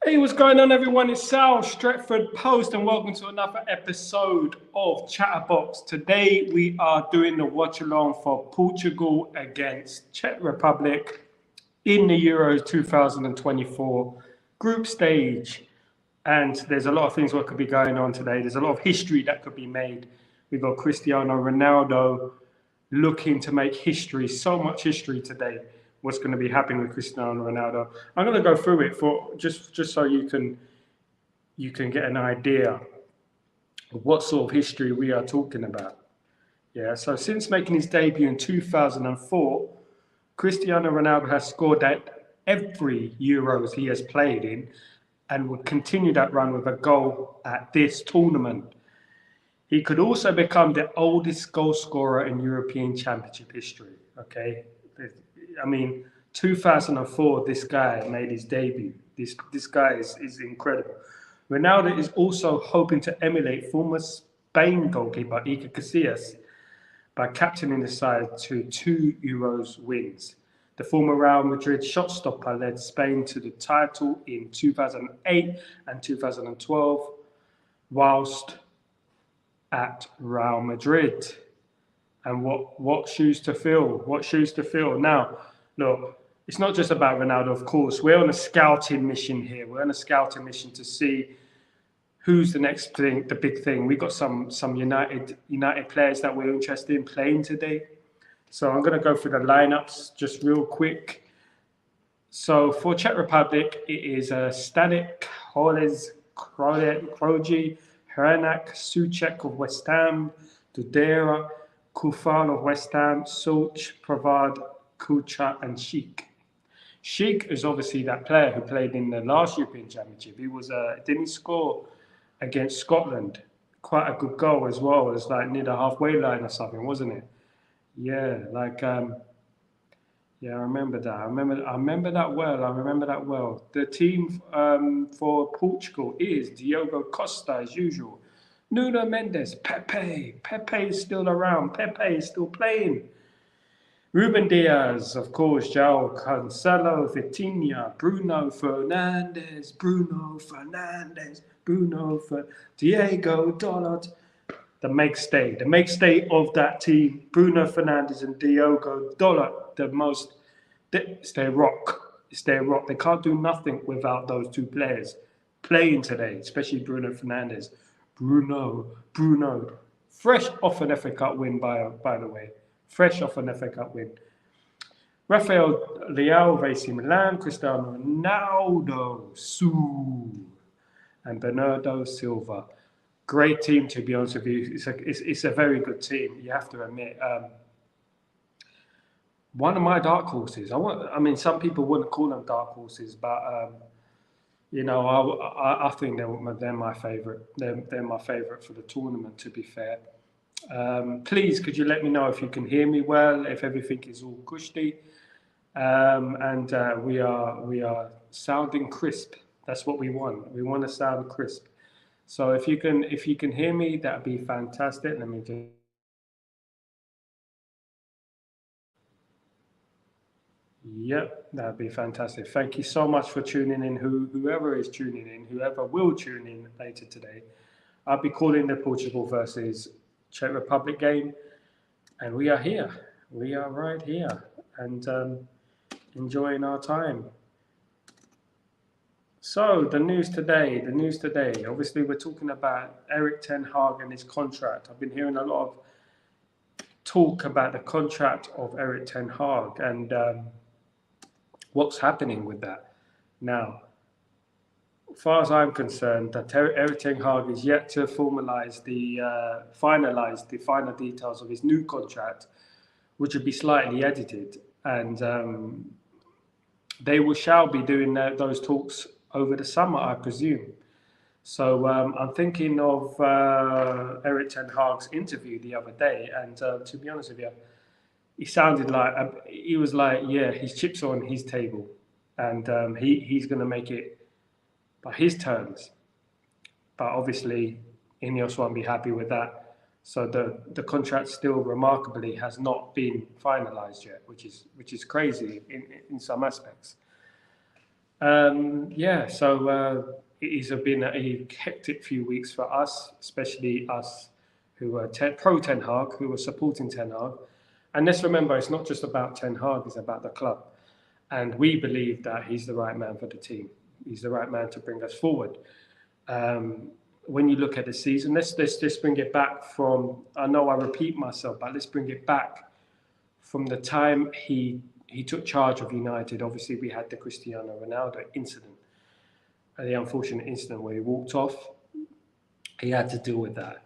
Hey, what's going on, everyone? It's Sal, Stretford Post, and welcome to another episode of Chatterbox. Today, we are doing the watch-along for Portugal against Czech Republic in the Euros 2024 group stage. And there's a lot of things that could be going on today. There's a lot of history that could be made. We've got Cristiano Ronaldo looking to make history, so much history today. What's going to be happening with Cristiano Ronaldo? I'm going to go through it for just so you can get an idea of what sort of history we are talking about. Yeah. So since making his debut in 2004, Cristiano Ronaldo has scored at every Euros he has played in, and will continue that run with a goal at this tournament. He could also become the oldest goal scorer in European Championship history. Okay, I mean, 2004, this guy made his debut. This guy is incredible. Ronaldo is also hoping to emulate former Spain goalkeeper Iker Casillas by captaining the side to 2 Euros wins. The former Real Madrid shot-stopper led Spain to the title in 2008 and 2012, whilst at Real Madrid. And what shoes to fill? What shoes to fill? Now, look, it's not just about Ronaldo, of course. We're on a scouting mission here. We're on a scouting mission to see who's the next thing, the big thing. We've got some United players that we're interested in playing today. So I'm going to go through the lineups just real quick. So for Czech Republic, it is Stanek, Holes, Kroji, Hrenak, Souček of West Ham, Dudera, Kufal of West Ham, Soch, Pavard, Kucha, and Sheik. Sheik is obviously that player who played in the last European Championship. He was didn't he score against Scotland? Quite a good goal as well. It was like near the halfway line or something, wasn't it? Yeah, yeah, I remember that. I remember that well. The team for Portugal is Diogo Costa as usual. Nuno Mendes, Pepe is still around. Pepe is still playing. Ruben Diaz, of course, João Cancelo, Vitinha, Bruno Fernandes, Diego Dalot. The mainstay of that team, Bruno Fernandes and Diogo Dalot, it's their rock. They can't do nothing without those two players playing today, especially Bruno Fernandes. Bruno, fresh off an FA Cup win, by the way. Fresh off an FA Cup win. Rafael Leao, AC Milan, Cristiano Ronaldo, and Bernardo Silva. Great team, to be honest with you. It's a very good team, you have to admit. One of my dark horses. I mean, some people wouldn't call them dark horses, but I think they're my favourite. They're my favourite for the tournament, to be fair. Please, could you let me know if you can hear me well, if everything is all cushy, and we are sounding crisp. That's what we want. We want to sound crisp. So if you can hear me, that'd be fantastic. Let me just. Yep, that'd be fantastic. Thank you so much for tuning in. Whoever is tuning in, whoever will tune in later today, I'll be calling the Portugal versus Czech Republic game, and we are here. We are right here, and enjoying our time. So the news today. Obviously, we're talking about Erik ten Hag and his contract. I've been hearing a lot of talk about the contract of Erik ten Hag and what's happening with that. Now, as far as I'm concerned, that Erik ten Hag is yet to finalize the final details of his new contract, which would be slightly edited, and they shall be doing those talks over the summer, I presume. So I'm thinking of Erik ten Hag's interview the other day, and to be honest with you, he sounded like he was like, yeah, his chips are on his table, and he's going to make it by his terms. But obviously, Ineos won't be happy with that. So the contract still remarkably has not been finalised yet, which is crazy in some aspects. Yeah, so it has been a hectic few weeks for us, especially us who are pro Ten Hag, who are supporting Ten Hag. And let's remember, it's not just about Ten Hag; it's about the club. And we believe that he's the right man for the team. He's the right man to bring us forward. Um, when you look at the season, let's just bring it back from. I know I repeat myself, but let's bring it back from the time he took charge of United. Obviously, we had the Cristiano Ronaldo incident, the unfortunate incident where he walked off. He had to deal with that.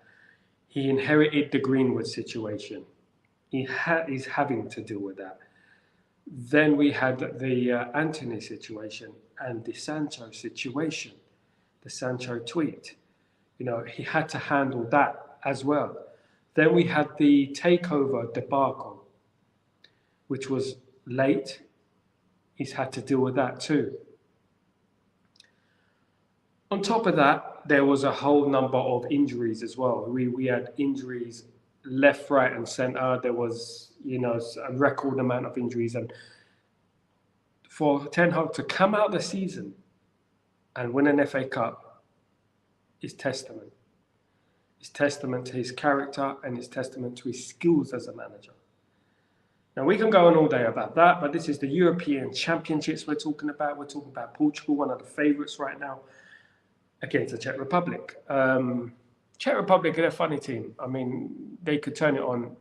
He inherited the Greenwood situation. He's having to deal with that. Then we had the Anthony situation and the Sancho situation, the Sancho tweet. He had to handle that as well. Then we had the takeover debacle, which was late. He's had to deal with that too. On top of that, there was a whole number of injuries as well. We had injuries left, right, and centre. There was, a record amount of injuries. And for Ten Hag to come out the season and win an FA Cup is testament. It's testament to his character and it's testament to his skills as a manager. Now, we can go on all day about that, but this is the European Championships we're talking about. We're talking about Portugal, one of the favourites right now, against the Czech Republic. Czech Republic are a funny team. I mean, they could turn it on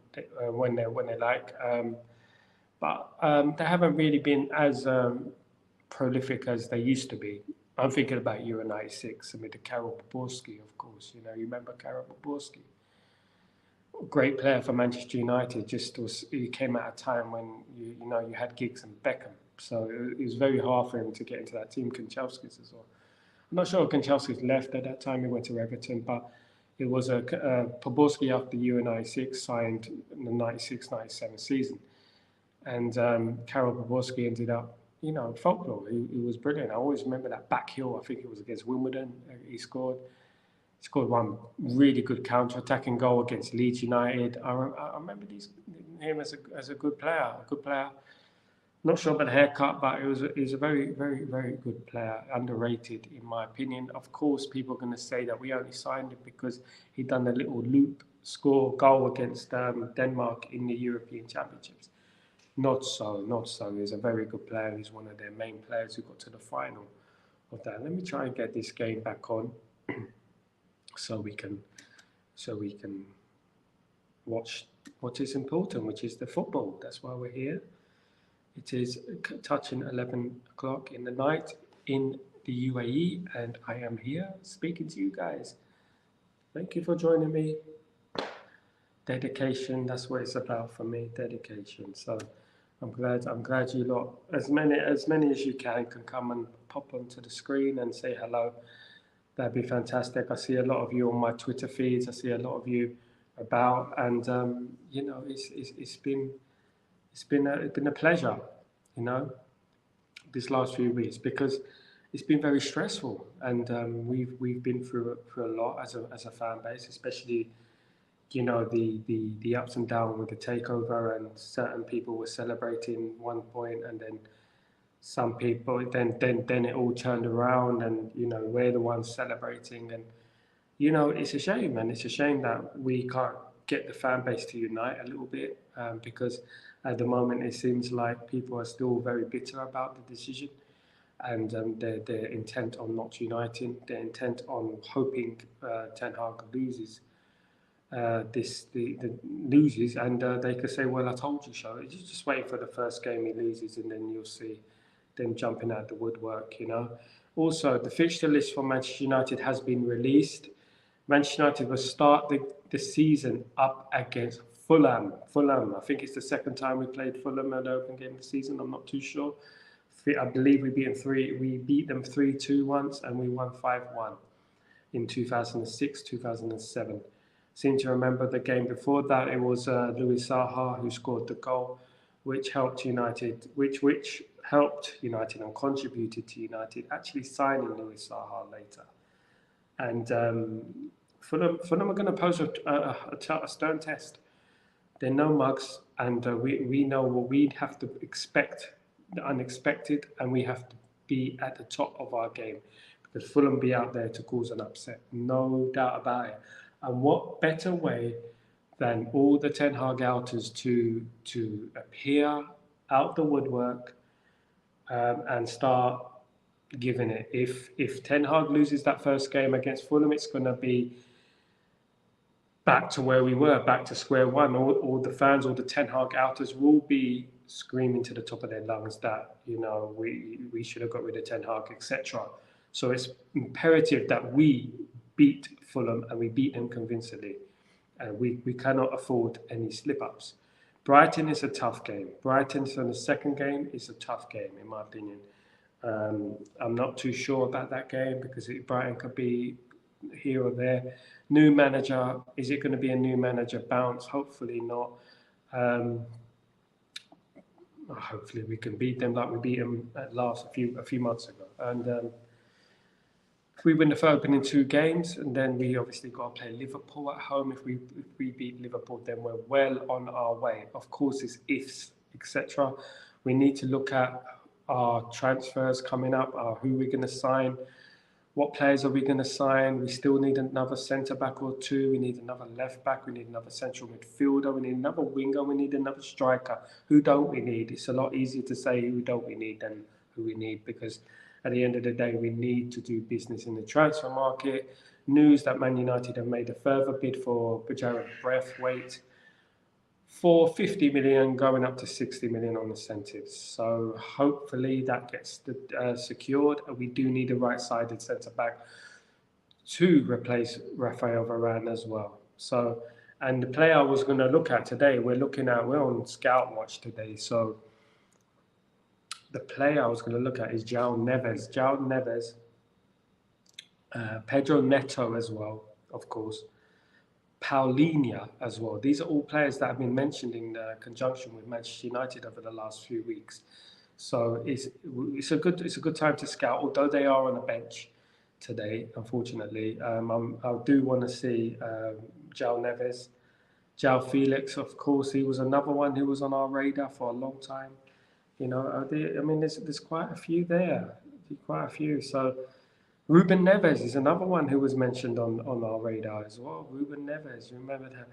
when they like, but they haven't really been as prolific as they used to be. I'm thinking about Euro 96 with the Karol Poborski, of course. You remember Karol Poborski? Great player for Manchester United. He came at a time when you had Giggs and Beckham, so it was very hard for him to get into that team. Kanchelskis as well. I'm not sure if Kanchelskis left at that time. He went to Everton, but it was Poborski after Euro 96 signed in the 96-97 season, and Karol Poborski ended up, folklore. He was brilliant. I always remember that back heel. I think it was against Wimbledon. He scored one really good counter-attacking goal against Leeds United. I remember him as a good player. Not sure about the haircut, but he was a very, very, very good player, underrated in my opinion. Of course, people are going to say that we only signed him because he'd done a little loop score goal against Denmark in the European Championships. Not so. He's a very good player. He's one of their main players who got to the final of that. Let me try and get this game back on. So we can watch what is important, which is the football. That's why we're here. It is touching 11 o'clock in the night in the UAE, and I am here speaking to you guys. Thank you for joining me. Dedication, that's what it's about for me, dedication. So I'm glad you lot, as many as you can come and pop onto the screen and say hello. That'd be fantastic. I see a lot of you on my Twitter feeds. I see a lot of you about, and it's been a pleasure, this last few weeks, because it's been very stressful, and we've been through a lot as a fan base, especially the ups and downs with the takeover, and certain people were celebrating one point, and then some people then it all turned around, and we're the ones celebrating, and it's a shame, and it's a shame that we can't get the fan base to unite a little bit, because at the moment it seems like people are still very bitter about the decision, and they're intent on not uniting. They're intent on hoping Ten Hag loses loses, and they could say, well, I told you so. You're just waiting for the first game he loses, and then you'll see them jumping out the woodwork, Also, the fixture list for Manchester United has been released. Manchester United will start the season up against Fulham. I think it's the second time we played Fulham at the open game of the season. I'm not too sure. I believe we beat them 3-2 once, and we won 5-1 in 2006, 2007. Seem to remember the game before that. It was Louis Saha who scored the goal, which helped United, which helped United and contributed to United actually signing Louis Saha later. And Fulham are going to pose a stern test. They're no mugs, and we know what we'd have to expect, the unexpected, and we have to be at the top of our game, because Fulham be out there to cause an upset, no doubt about it. And what better way than all the Ten Hag outers to appear out the woodwork and start giving it. If Ten Hag loses that first game against Fulham, it's going to be back to where we were, back to square one. All the fans, all the Ten Hag outers will be screaming to the top of their lungs that, you know, we should have got rid of Ten Hag, etc. So it's imperative that we beat Fulham and we beat them convincingly. We cannot afford any slip-ups. Brighton is a tough game. Brighton's on the second game is a tough game, in my opinion. I'm not too sure about that game because Brighton could be here or there. New manager, is it going to be a new manager bounce? Hopefully not. Hopefully we can beat them like we beat them at last a few months ago. And if we win the opening 2 games, and then we obviously got to play Liverpool at home. If we beat Liverpool, then we're well on our way. Of course, it's ifs, etc. We need to look at our transfers coming up, who we're going to sign, what players are we going to sign. We still need another centre-back or 2. We need another left-back. We need another central midfielder. We need another winger. We need another striker. Who don't we need? It's a lot easier to say who don't we need than who we need, because at the end of the day, we need to do business in the transfer market. News that Man United have made a further bid for Jarrod Braithwaite for 50 million, going up to 60 million on incentives. So hopefully that gets secured. And we do need a right-sided centre-back to replace Rafael Varane as well. So, and the player I was going to look at today, we're on Scout Watch today. So the player I was going to look at is João Neves. Pedro Neto as well, of course. Paulinho as well. These are all players that have been mentioned in conjunction with Manchester United over the last few weeks. So it's a good time to scout, although they are on the bench today, unfortunately. I do want to see João Neves. João Felix, of course, he was another one who was on our radar for a long time. You know, there's quite a few there, So Ruben Neves is another one who was mentioned on our radar as well. Ruben Neves, remember that?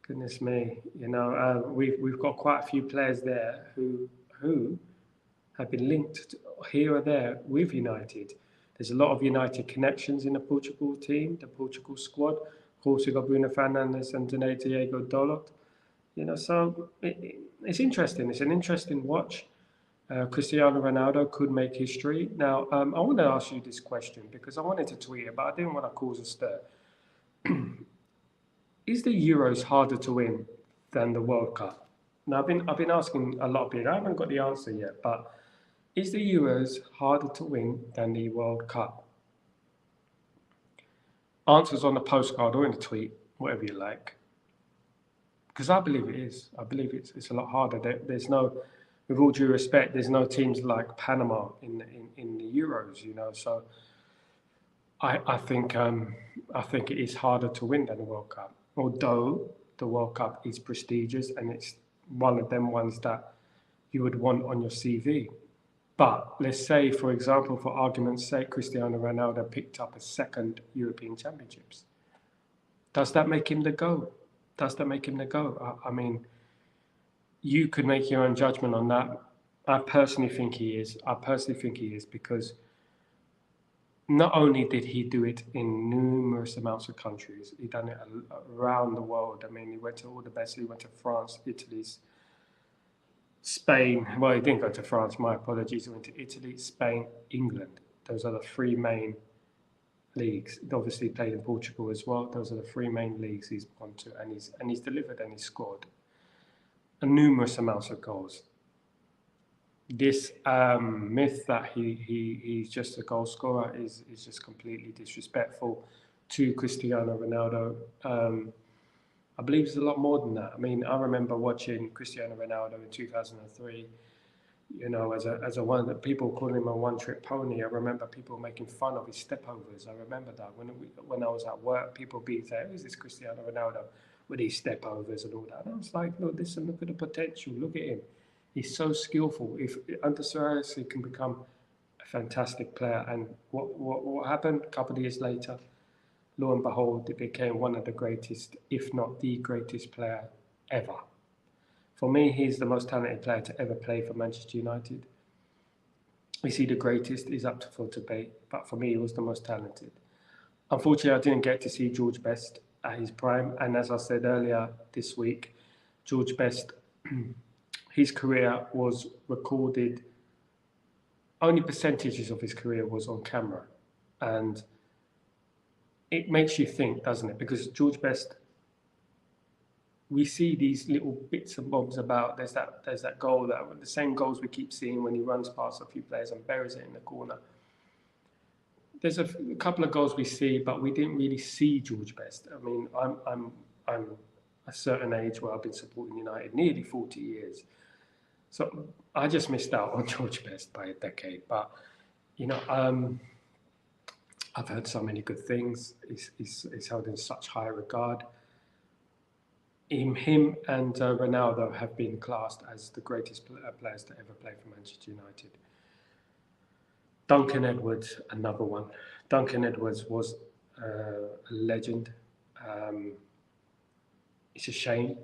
Goodness me, you know, we've got quite a few players there who have been linked here or there with United. There's a lot of United connections in the Portugal team, the Portugal squad. Of course, we've got Bruno Fernandes and Diego Dalot. You know, so it's interesting. It's an interesting watch. Cristiano Ronaldo could make history. Now, I want to ask you this question because I wanted to tweet it, but I didn't want to cause a stir. Is the Euros harder to win than the World Cup? Now, I've been asking a lot of people. I haven't got the answer yet, but is the Euros harder to win than the World Cup? Answers on the postcard or in the tweet, whatever you like. Because I believe it is. I believe it's a lot harder. There's no, with all due respect, there's no teams like Panama in the Euros, you know. So I think it is harder to win than the World Cup. Although the World Cup is prestigious and it's one of them ones that you would want on your CV. But let's say, for example, for argument's sake, Cristiano Ronaldo picked up a second European Championships. Does that make him the GOAT? I mean, you could make your own judgment on that. I personally think he is because not only did he do it in numerous amounts of countries, he done it around the world. I mean, he went to all the best. He went to France, Italy, Spain. Well, he didn't go to France. My apologies. He went to Italy, Spain, England. Those are the 3 main leagues. He obviously played in Portugal as well. Those are the 3 main leagues he's gone to, and he's delivered and he's scored numerous amounts of goals. This myth that he's just a goal scorer is just completely disrespectful to Cristiano Ronaldo. I believe it's a lot more than that. I mean, I remember watching Cristiano Ronaldo in 2003. You know, as a one that people calling him a one-trick pony. I remember people making fun of his stepovers. I remember that when I was at work, people be saying, "Who's this Cristiano Ronaldo with these stepovers and all that?" And I was like, "Look, listen, look at the potential. Look at him. He's so skillful. If under Sir Alex he can become a fantastic player. And what happened? A couple of years later, lo and behold, he became one of the greatest, if not the greatest player ever. For me, he's the most talented player to ever play for Manchester United. Is he the greatest? Is up for debate, but for me, he was the most talented. Unfortunately, I didn't get to see George Best at his prime, and as I said earlier this week, George Best, his career was recorded, only percentages of his career was on camera, and it makes you think, doesn't it? Because George Best, we see these little bits and bobs about, there's that goal, the same goals we keep seeing when he runs past a few players and buries it in the corner. There's a couple of goals we see, but we didn't really see George Best. I mean, I'm a certain age where I've been supporting United nearly 40 years. So I just missed out on George Best by a decade. But, I've heard so many good things. He's held in such high regard. Him and Ronaldo have been classed as the greatest players to ever play for Manchester United. Duncan Edwards, another one. Duncan Edwards was a legend. It's a shame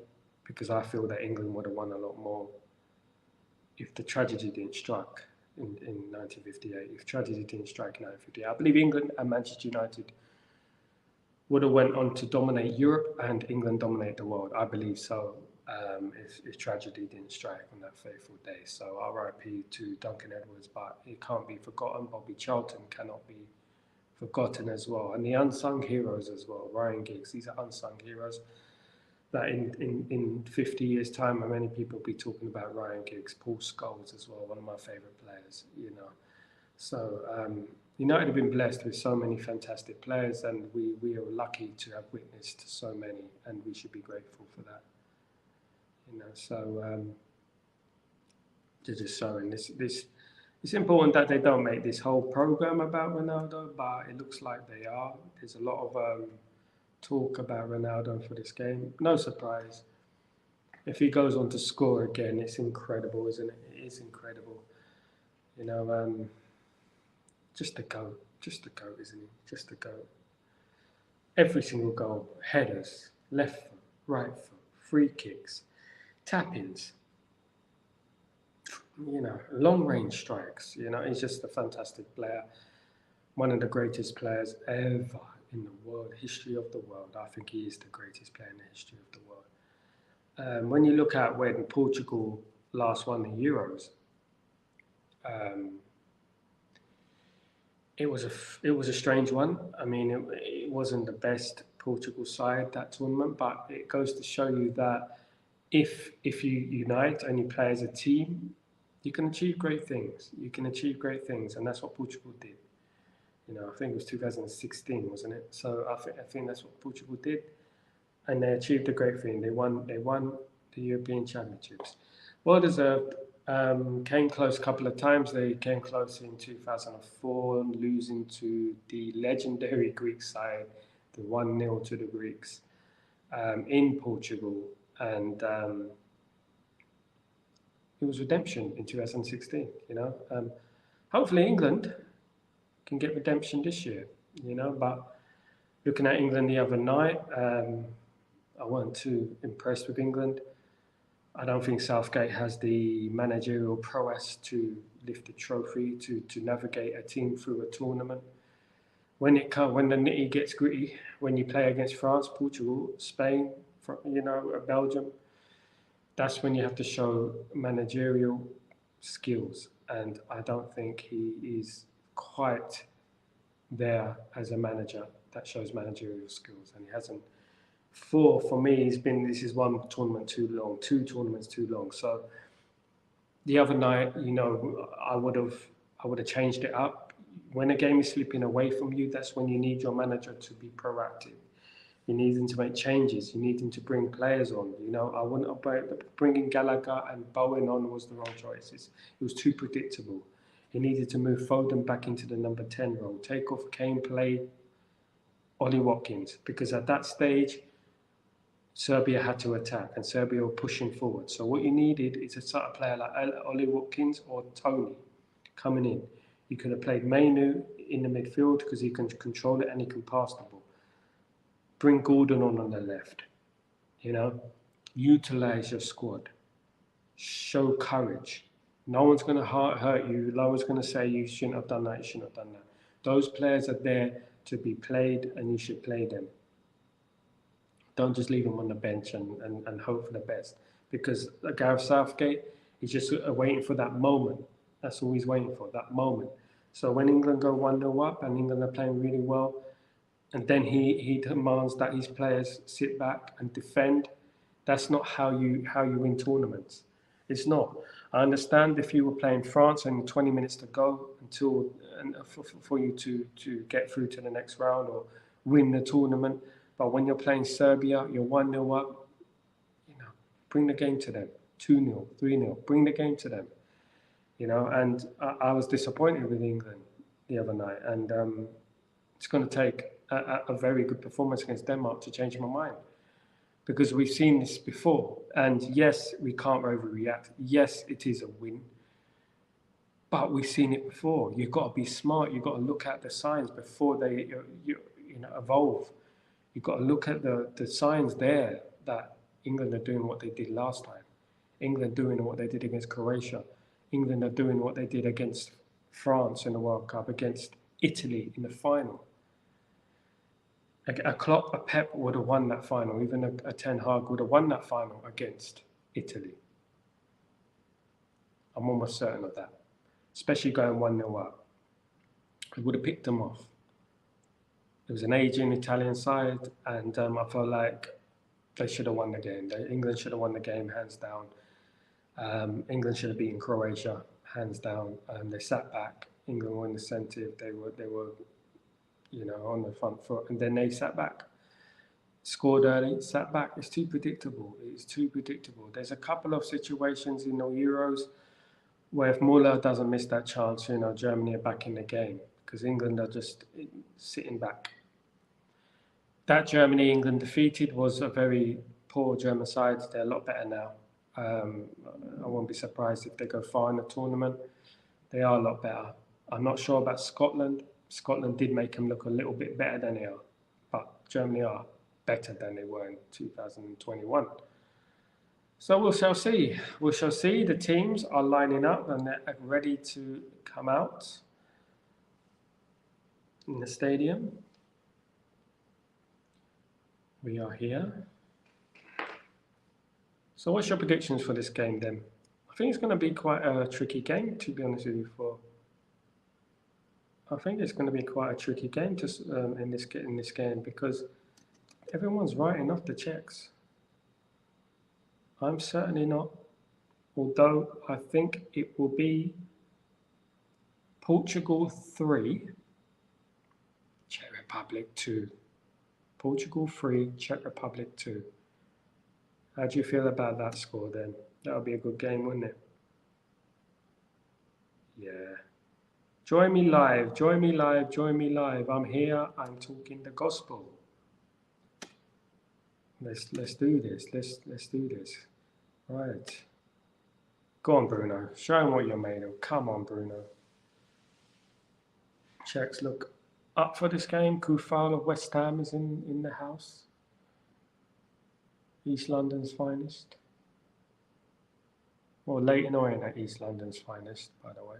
because I feel that England would have won a lot more if the tragedy didn't strike in 1958. If tragedy didn't strike in 1958, I believe England and Manchester United would have went on to dominate Europe and England dominate the world. I believe so. If tragedy didn't strike on that fateful day. So RIP to Duncan Edwards, but it can't be forgotten. Bobby Charlton cannot be forgotten as well. And the unsung heroes as well. Ryan Giggs, these are unsung heroes that in 50 years' time, many people will be talking about Ryan Giggs. Paul Scholes as well, one of my favourite players, So United have been blessed with so many fantastic players, and we are lucky to have witnessed so many, and we should be grateful for that. Just showing this. It's important that they don't make this whole program about Ronaldo, but it looks like they are. There's a lot of talk about Ronaldo for this game. No surprise. If he goes on to score again, it's incredible, isn't it? It is incredible. Just a goat, isn't he? Just a goat. Every single goal, headers, left foot, right foot, free kicks, tap-ins, long-range strikes. He's just a fantastic player. One of the greatest players ever in the world, history of the world. I think he is the greatest player in the history of the world. When you look at when Portugal last won the Euros, it was a strange one. I mean, it wasn't the best Portugal side, that tournament, but it goes to show you that if you unite and you play as a team, you can achieve great things. And that's what Portugal did. I think it was 2016, wasn't it? So I think that's what Portugal did, and they achieved a great thing. They won the European Championships. Well deserved. Came close a couple of times. They came close in 2004, losing to the legendary Greek side, the 1-0 to the Greeks in Portugal, and it was redemption in 2016. Hopefully England can get redemption this year. But looking at England the other night, I wasn't too impressed with England. I don't think Southgate has the managerial prowess to lift a trophy, to navigate a team through a tournament. When the nitty gets gritty, when you play against France, Portugal, Spain, Belgium, that's when you have to show managerial skills. And I don't think he is quite there as a manager that shows managerial skills, and he hasn't. For me, this is one tournament too long, 2 tournaments too long. So the other night, I would have changed it up. When a game is slipping away from you, that's when you need your manager to be proactive. You need him to make changes. You need him to bring players on. I wouldn't have bringing Gallagher and Bowen on was the wrong choice. It was too predictable. He needed to move Foden back into the number 10 role. Take off Kane, play Ollie Watkins, because at that stage, Serbia had to attack, and Serbia were pushing forward. So what you needed is a sort of player like Ollie Watkins or Tony coming in. You could have played Mainu in the midfield because he can control it and he can pass the ball. Bring Gordon on the left. Utilize your squad. Show courage. No one's going to hurt you. No one's going to say you shouldn't have done that, you shouldn't have done that. Those players are there to be played and you should play them. Don't just leave them on the bench and hope for the best. Because Gareth Southgate is just waiting for that moment. That's all he's waiting for, that moment. So when England go 1-0 up and England are playing really well, and then he demands that his players sit back and defend, that's not how you win tournaments. It's not. I understand if you were playing France and 20 minutes to go for you to get through to the next round or win the tournament. But when you're playing Serbia, you're 1-0 up, bring the game to them. 2-0, 3-0, bring the game to them. And I was disappointed with England the other night. And it's going to take a very good performance against Denmark to change my mind. Because we've seen this before. And yes, we can't overreact. Yes, it is a win. But we've seen it before. You've got to be smart. You've got to look at the signs before they evolve. You've got to look at the signs there that England are doing what they did last time. England doing what they did against Croatia. England are doing what they did against France in the World Cup, against Italy in the final. A Klopp, a Pep would have won that final. Even a Ten Hag would have won that final against Italy. I'm almost certain of that. Especially going 1-0 up. It would have picked them off. It was an aging Italian side, and I felt like they should have won the game. England should have won the game, hands down. England should have beaten Croatia, hands down. They sat back. England were incentive. They were on the front foot, and then they sat back, scored early, sat back. It's too predictable. It's too predictable. There's a couple of situations in the Euros where if Muller doesn't miss that chance, Germany are back in the game because England are just sitting back. That Germany-England defeated was a very poor German side. They're a lot better now. I won't be surprised if they go far in the tournament. They are a lot better. I'm not sure about Scotland. Scotland did make them look a little bit better than they are, but Germany are better than they were in 2021. So we shall see. We shall see. The teams are lining up and they're ready to come out in the stadium. We are here. So what's your predictions for this game then? I think it's going to be quite a tricky game, to be honest with you. I think it's going to be quite a tricky game in this game because everyone's writing off the Czechs. I'm certainly not. Although I think it will be Portugal 3, Czech Republic 2. Portugal 3, Czech Republic 2. How do you feel about that score then? That would be a good game, wouldn't it? Yeah. Join me live, join me live, join me live. I'm here, I'm talking the gospel. Let's do this. Let's do this. Right. Go on, Bruno. Show him what you're made of. Come on, Bruno. Czechs look up for this game. Kufal of West Ham is in the house. East London's finest. Well, Leighton Orient at East London's finest, by the way.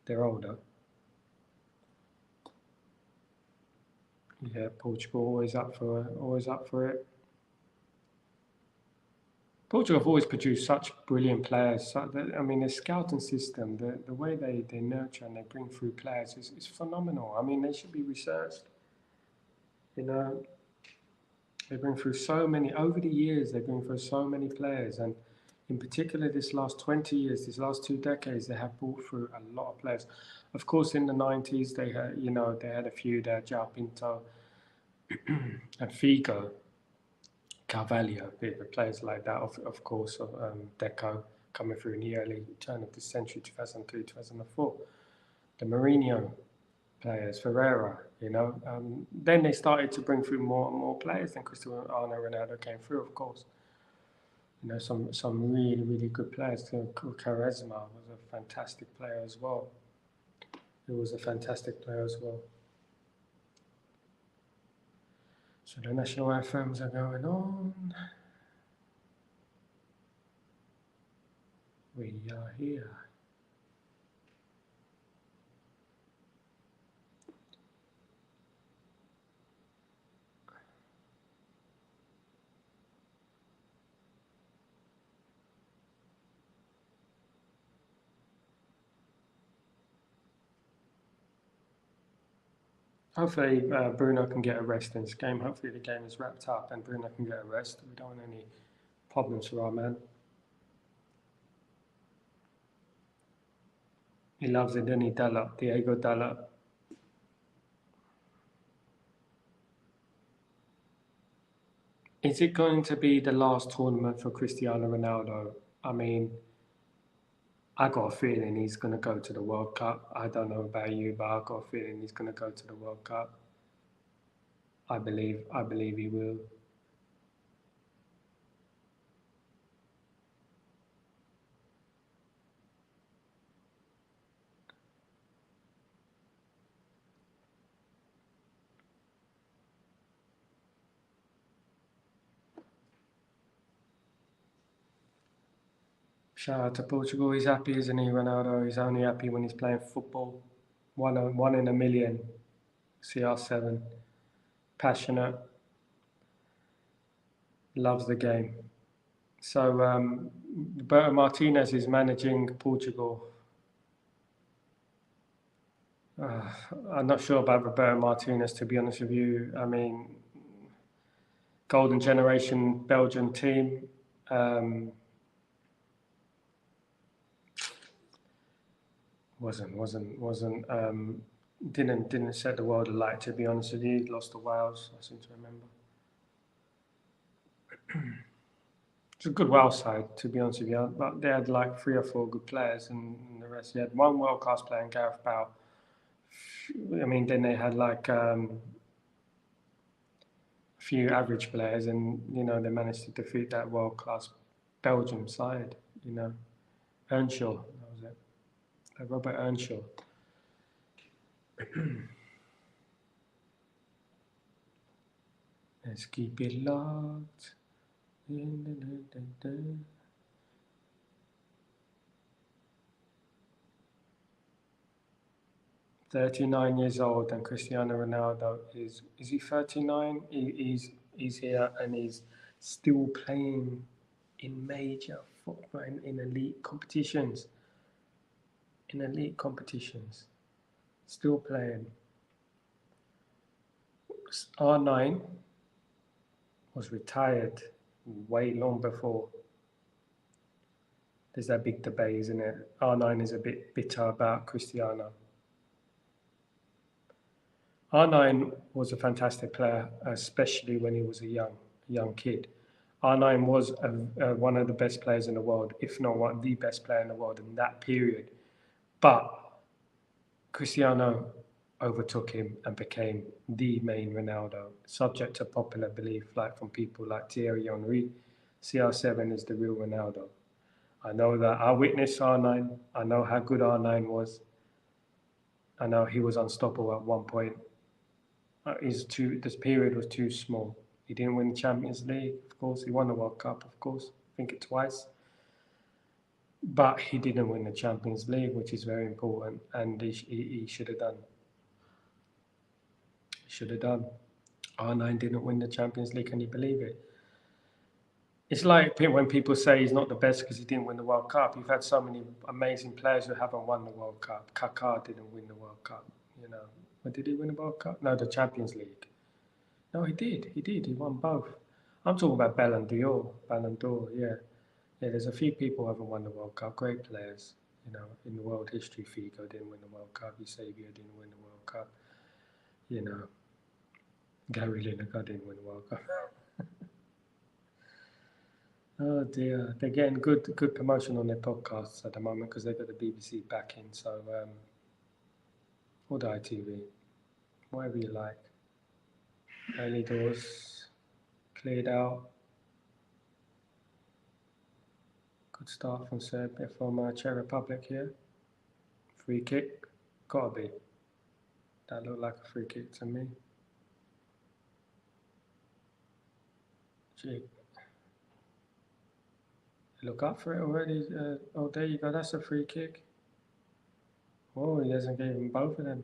They're older. Yeah, Portugal always up for it. Portugal have always produced such brilliant players. I mean, their scouting system, the way they nurture and they bring through players is phenomenal. I mean, they should be researched. They bring through so many, over the years, they bring through so many players. And in particular, this last 20 years, these last 2 decades, they have brought through a lot of players. Of course, in the 90s, they had a few there, João Pinto and Figo, Carvalho, the players like that, of course, Deco coming through in the early turn of the century, 2003, 2004. The Mourinho players, Ferreira, then they started to bring through more and more players. Then Cristiano Ronaldo came through, of course. Some really, really good players. Quaresma was a fantastic player as well. who was a fantastic player as well. So the national anthems are going on. We are here. Hopefully Bruno can get a rest in this game. Hopefully the game is wrapped up and Bruno can get a rest. We don't want any problems for our man. He loves it, doesn't he? Diego Dalot. Is it going to be the last tournament for Cristiano Ronaldo? I mean, I got a feeling he's going to go to the World Cup. I don't know about you, but I got a feeling he's going to go to the World Cup. I believe he will. Shout out to Portugal. He's happy, isn't he, Ronaldo? He's only happy when he's playing football. One in a million. CR7. Passionate. Loves the game. So Roberto Martinez is managing Portugal. I'm not sure about Roberto Martinez, to be honest with you. I mean, golden generation Belgian team. Didn't set the world alight, to be honest with you. Lost to Wales, I seem to remember. It's a good Wales side, to be honest with you, but they had like 3 or 4 good players, and the rest, they had one world-class player in Gareth Bale. I mean, then they had like a few average players, and they managed to defeat that world-class Belgium side. Earnshaw, that was it. Robert Earnshaw. Let's keep it locked. 39 years old, and Cristiano Ronaldo is he 39? He's here and he's still playing in major football, in elite competitions. Still playing. R9 was retired way long before. There's that big debate, isn't it? R9 is a bit bitter about Cristiano. R9 was a fantastic player, especially when he was a young kid. R9 was one of the best players in the world, if not the best player in the world in that period. But Cristiano overtook him and became the main Ronaldo, subject to popular belief, like from people like Thierry Henry. CR7 is the real Ronaldo. I know that I witnessed R9. I know how good R9 was. I know he was unstoppable at one point. This period was too small. He didn't win the Champions League, of course. He won the World Cup, of course. I think it twice. But he didn't win the Champions League, which is very important, and he should have done. R9 didn't win the Champions League. Can you believe it? It's like when people say he's not the best because he didn't win the World Cup. You've had so many amazing players who haven't won the World Cup. Kaká didn't win the World Cup, But did he win the World Cup? No, the Champions League. No, he did. He won both. I'm talking about Ballon d'Or, yeah. Yeah, there's a few people who haven't won the World Cup. Great players, in the world history. Figo didn't win the World Cup. Eusebio didn't win the World Cup. Gary Lineker didn't win the World Cup. Oh dear, they're getting good promotion on their podcasts at the moment because they've got the BBC backing. So, or the ITV, whatever you like. Early doors cleared out. Good start from Serbia, from Czech Republic here. Free kick. Gotta be. That looked like a free kick to me. Gee. Look up for it already. Oh, there you go. That's a free kick. Oh, he doesn't give him both of them.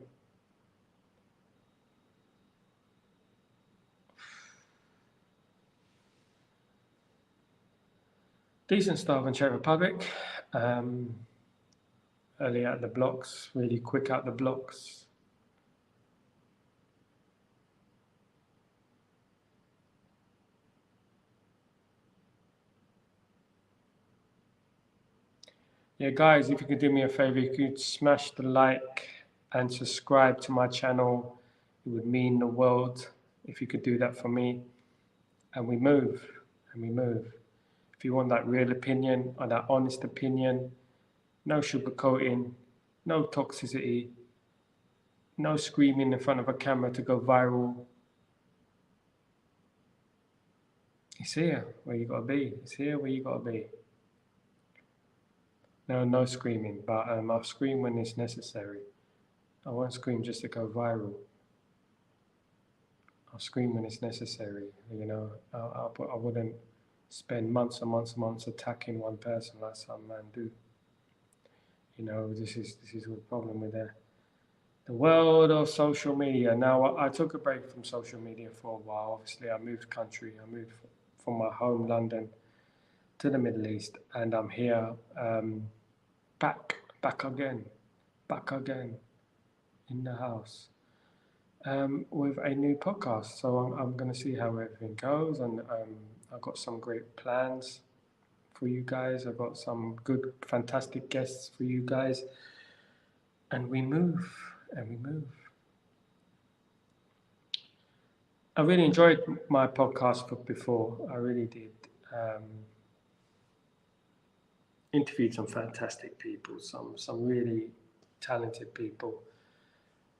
Decent start in Czech Republic. Early out the blocks, really quick out the blocks. Yeah, guys, if you could do me a favor, you could smash the like and subscribe to my channel. It would mean the world if you could do that for me. And we move, and we move. If you want that real opinion or that honest opinion, no sugarcoating, no toxicity, no screaming in front of a camera to go viral. It's here where you gotta be. It's here where you gotta be. No screaming, but I'll scream when it's necessary. I won't scream just to go viral. I'll scream when it's necessary. You know, I wouldn't spend months and months and months attacking one person like some men do. You know, this is the problem with the world of social media. Now, I took a break from social media for a while. Obviously, I moved country. I moved from my home, London, to the Middle East, and I'm here back again in the house with a new podcast. So I'm going to see how everything goes, and I've got some great plans for you guys. I've got some good, fantastic guests for you guys, and we move. I really enjoyed my podcast before. I really did. Interviewed some fantastic people, some really talented people.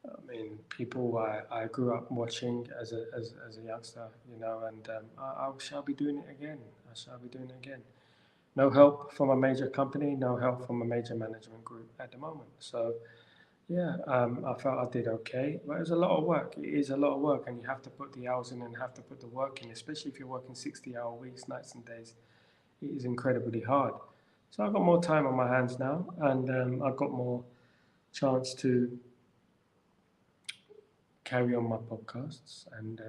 I mean, people I grew up watching as a youngster, you know, and I shall be doing it again. No help from a major company, no help from a major management group at the moment. So, yeah, I felt I did okay, but it was a lot of work. It is a lot of work, and you have to put the hours in and have to put the work in, especially if you're working 60-hour weeks, nights and days. It is incredibly hard. So I've got more time on my hands now, and I've got more chance to carry on my podcasts. And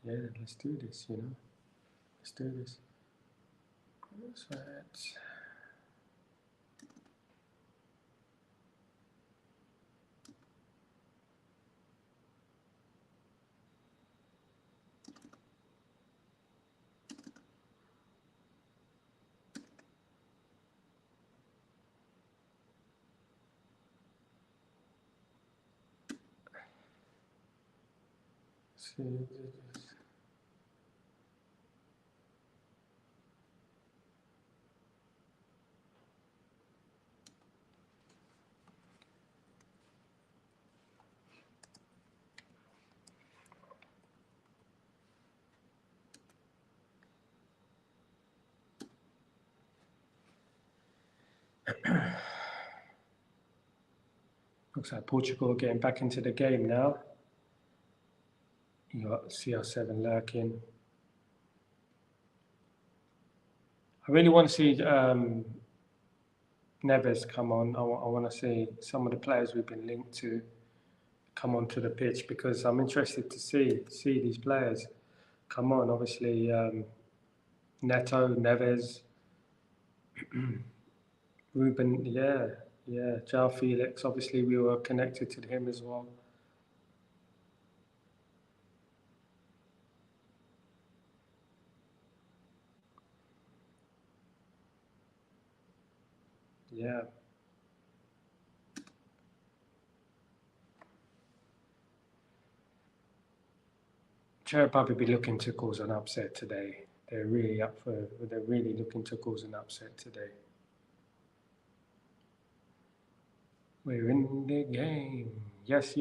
yeah, let's do this. You know, let's do this. That's right. See. Looks like Portugal are getting back into the game now. You got CR7 lurking. I really want to see Neves come on. I want to see some of the players we've been linked to come onto the pitch, because I'm interested to see these players come on. Obviously, Neto, Neves, Ruben, yeah, João Felix. Obviously, we were connected to him as well. Yeah. Czech Republic be looking to cause an upset today. They're really looking to cause an upset today. We're in the game. Yes.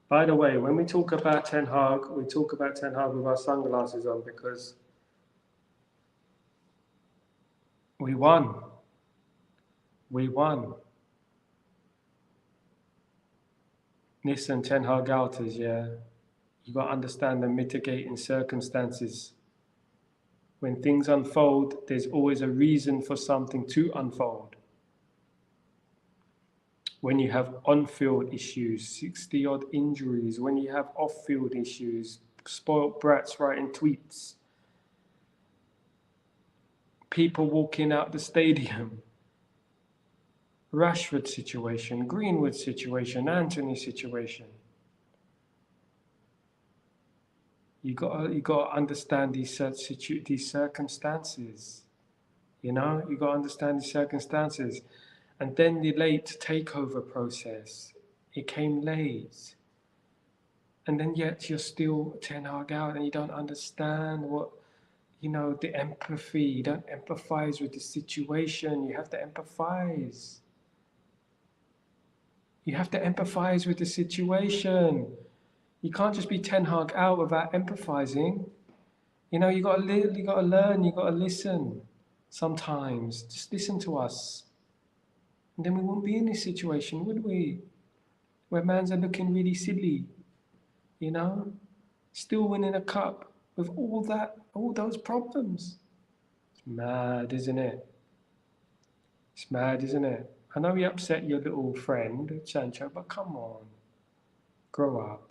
By the way, when we talk about Ten Hag, we talk about Ten Hag with our sunglasses on, because we won. Listen, Ten Hag outers, yeah. You got to understand the mitigating circumstances. When things unfold, there's always a reason for something to unfold. When you have on-field issues, 60-odd injuries, when you have off-field issues, spoiled brats writing tweets, people walking out the stadium, Rashford situation, Greenwood situation, Anthony situation. You gotta understand these circumstances. You know, you gotta understand these circumstances. And then the late takeover process, it came late. And then yet you're still Ten Hag out and you don't understand what, you know, the empathy. You don't empathize with the situation. You have to empathize. You have to empathize with the situation. You can't just be Ten Hag out without empathizing. You know, you gotta learn, you gotta listen. Sometimes, just listen to us. And then we won't be in this situation, would we? Where mans are looking really silly, you know? Still winning a cup with all those problems. It's mad, isn't it? It's mad, isn't it? I know you upset your little friend, Sancho, but come on. Grow up.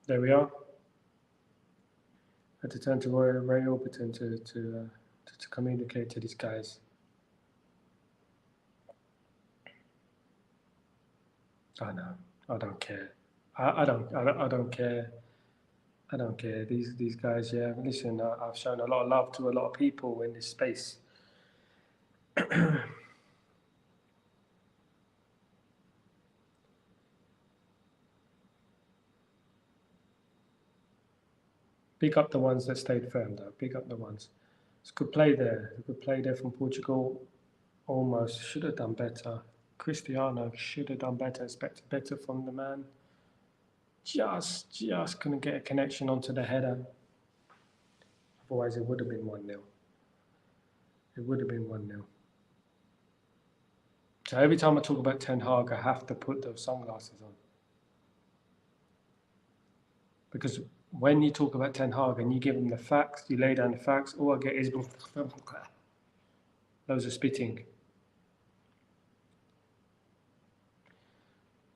There we are. I had to turn to Ray Orbiton to communicate to these guys. I know. I don't care. I don't care. I don't care. These guys, yeah. Listen, I've shown a lot of love to a lot of people in this space. Big up the ones that stayed firm, though. Big up the ones. It's a good play there. A good play there from Portugal. Almost should have done better. Cristiano should have done better. Expected better from the man. Just couldn't get a connection onto the header. Otherwise, it would have been 1-0. It would have been 1-0. So every time I talk about Ten Hag, I have to put those sunglasses on. Because when you talk about Ten Hag and you give him the facts, you lay down the facts, all I get is loads of spitting.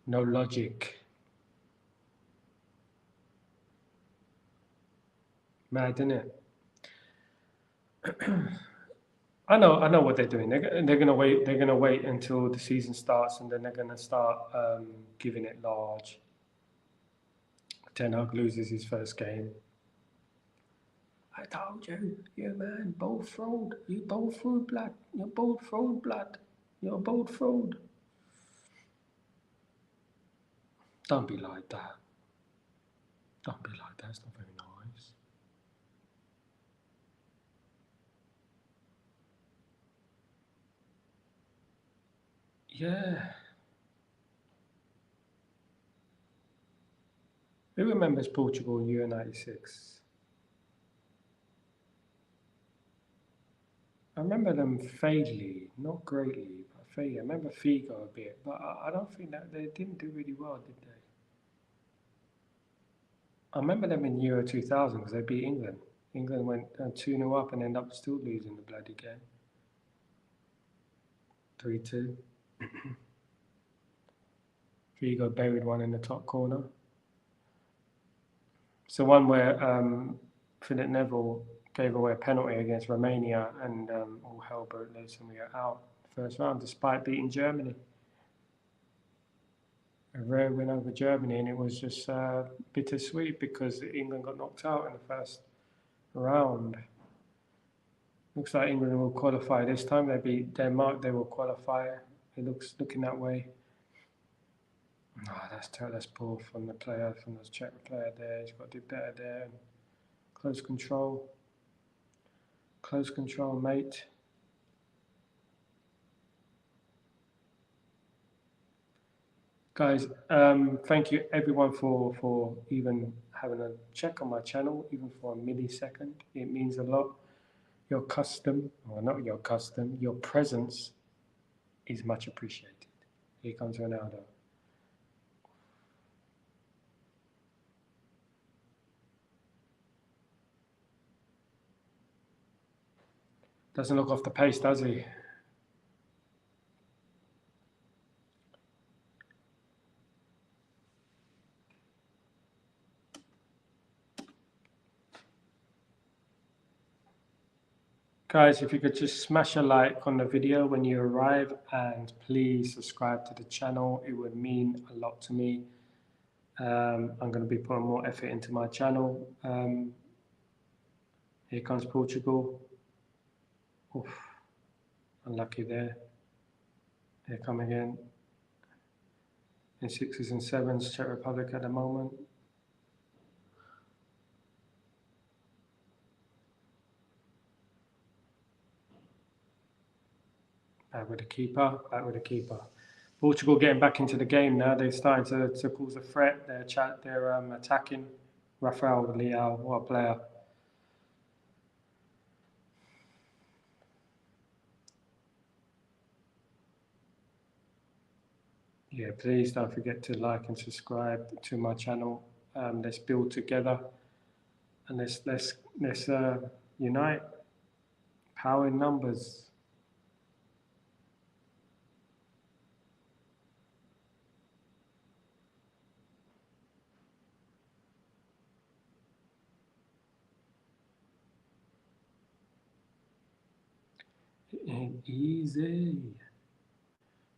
No logic. Mad, isn't it? I know what they're doing. They're gonna wait. They're gonna wait until the season starts, and then they're gonna start giving it large. Ten Hag loses his first game. I told you, you man, bold fraud. You bold fraud blood. You're bold fraud blood. You're bold fraud. Don't be like that. Don't be like that. It's not very nice. Yeah. Who remembers Portugal in Euro 96? I remember them vaguely, not greatly, but vaguely. I remember Figo a bit, but I don't think that they didn't do really well, did they? I remember them in Euro 2000 because they beat England. England went 2-0 up and ended up still losing the bloody game. 3-2. Figo buried one in the top corner. It's the one where Philip Neville gave away a penalty against Romania and all hell broke loose and we are out first round despite beating Germany. A rare win over Germany, and it was just bittersweet because England got knocked out in the first round. Looks like England will qualify this time. They beat Denmark, they will qualify. It looks looking that way. Oh, that's poor from the player, from the Czech player there. He's got to do better there. Close control. Close control, mate. Guys, thank you everyone for even having a check on my channel, even for a millisecond. It means a lot. Your custom, or not your custom, your presence is much appreciated. Here comes Ronaldo. Doesn't look off the pace, does he? Guys, if you could just smash a like on the video when you arrive, and please subscribe to the channel. It would mean a lot to me. I'm going to be putting more effort into my channel. Here comes Portugal. Oof, unlucky there. Here come again. In 6s and 7s, Czech Republic at the moment. Back with the keeper, back with the keeper. Portugal getting back into the game now. They're starting to cause a threat. They're attacking. Rafael Leao, what a player. Yeah, please don't forget to like and subscribe to my channel. Let's build together, and let's unite. Power in numbers. It ain't easy.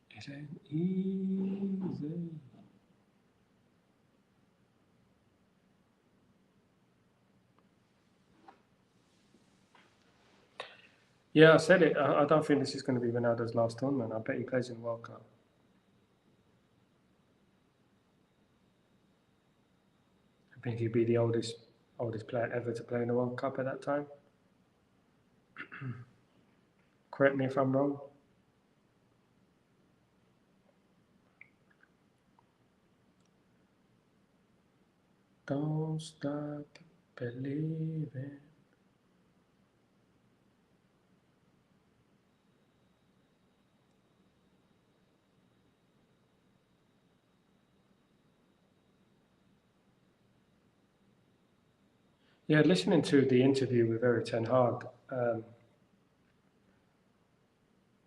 It ain't easy. Yeah, I said it. I don't think this is going to be Ronaldo's last tournament. I bet he plays in the World Cup. I think he'd be the oldest player ever to play in the World Cup at that time. Correct me if I'm wrong. Don't stop believing. Yeah, listening to the interview with Erik ten Hag,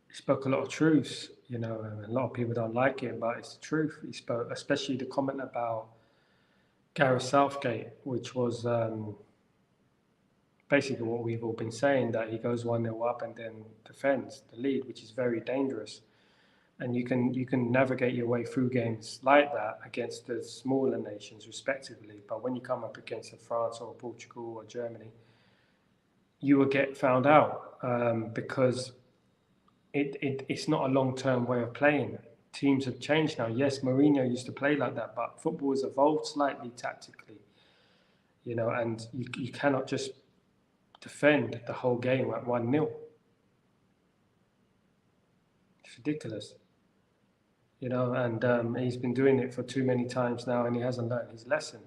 he spoke a lot of truths, you know, and a lot of people don't like it, but it's the truth. He spoke, especially the comment about Gareth Southgate, which was basically what we've all been saying, that he goes 1-0 up and then defends the lead, which is very dangerous. And you can navigate your way through games like that against the smaller nations, respectively. But when you come up against a France or Portugal or Germany, you will get found out because it's not a long-term way of playing. Teams have changed now. Yes, Mourinho used to play like that, but football has evolved slightly tactically, you know, and you cannot just defend the whole game at 1-0. It's ridiculous. You know, and he's been doing it for too many times now, and he hasn't learned his lesson.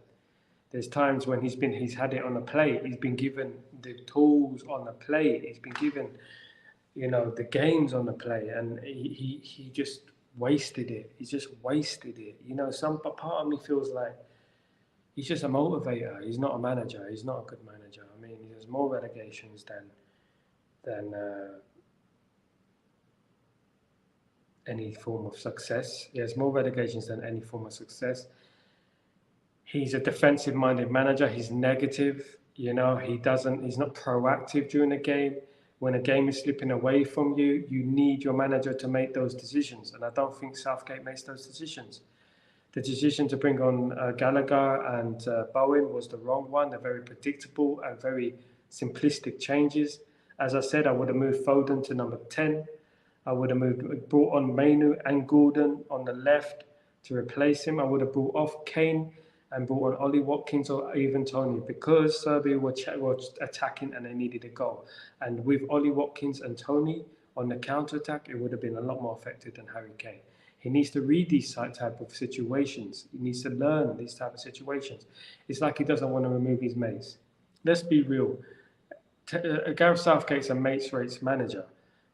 There's times when he's had it on a plate. He's been given the tools on the plate. He's been given, you know, the games on the plate, and he just wasted it. He's just wasted it. You know, some part of me feels like he's just a motivator. He's not a manager. He's not a good manager. I mean, he has more relegations than any form of success. He has more relegations than any form of success. He's a defensive-minded manager. He's negative. You know, he's not proactive during the game. When a game is slipping away from you, you need your manager to make those decisions. And I don't think Southgate makes those decisions. The decision to bring on Gallagher and Bowen was the wrong one. They're very predictable and very simplistic changes. As I said, I would have moved Foden to number 10. I would have brought on Mainu and Gordon on the left to replace him. I would have brought off Kane and brought on Ollie Watkins or even Tony, because Serbia were attacking and they needed a goal. And with Ollie Watkins and Tony on the counter-attack, it would have been a lot more effective than Harry Kane. He needs to read these type of situations. He needs to learn these type of situations. It's like he doesn't want to remove his mates. Let's be real. Gareth Southgate's a mates rates manager.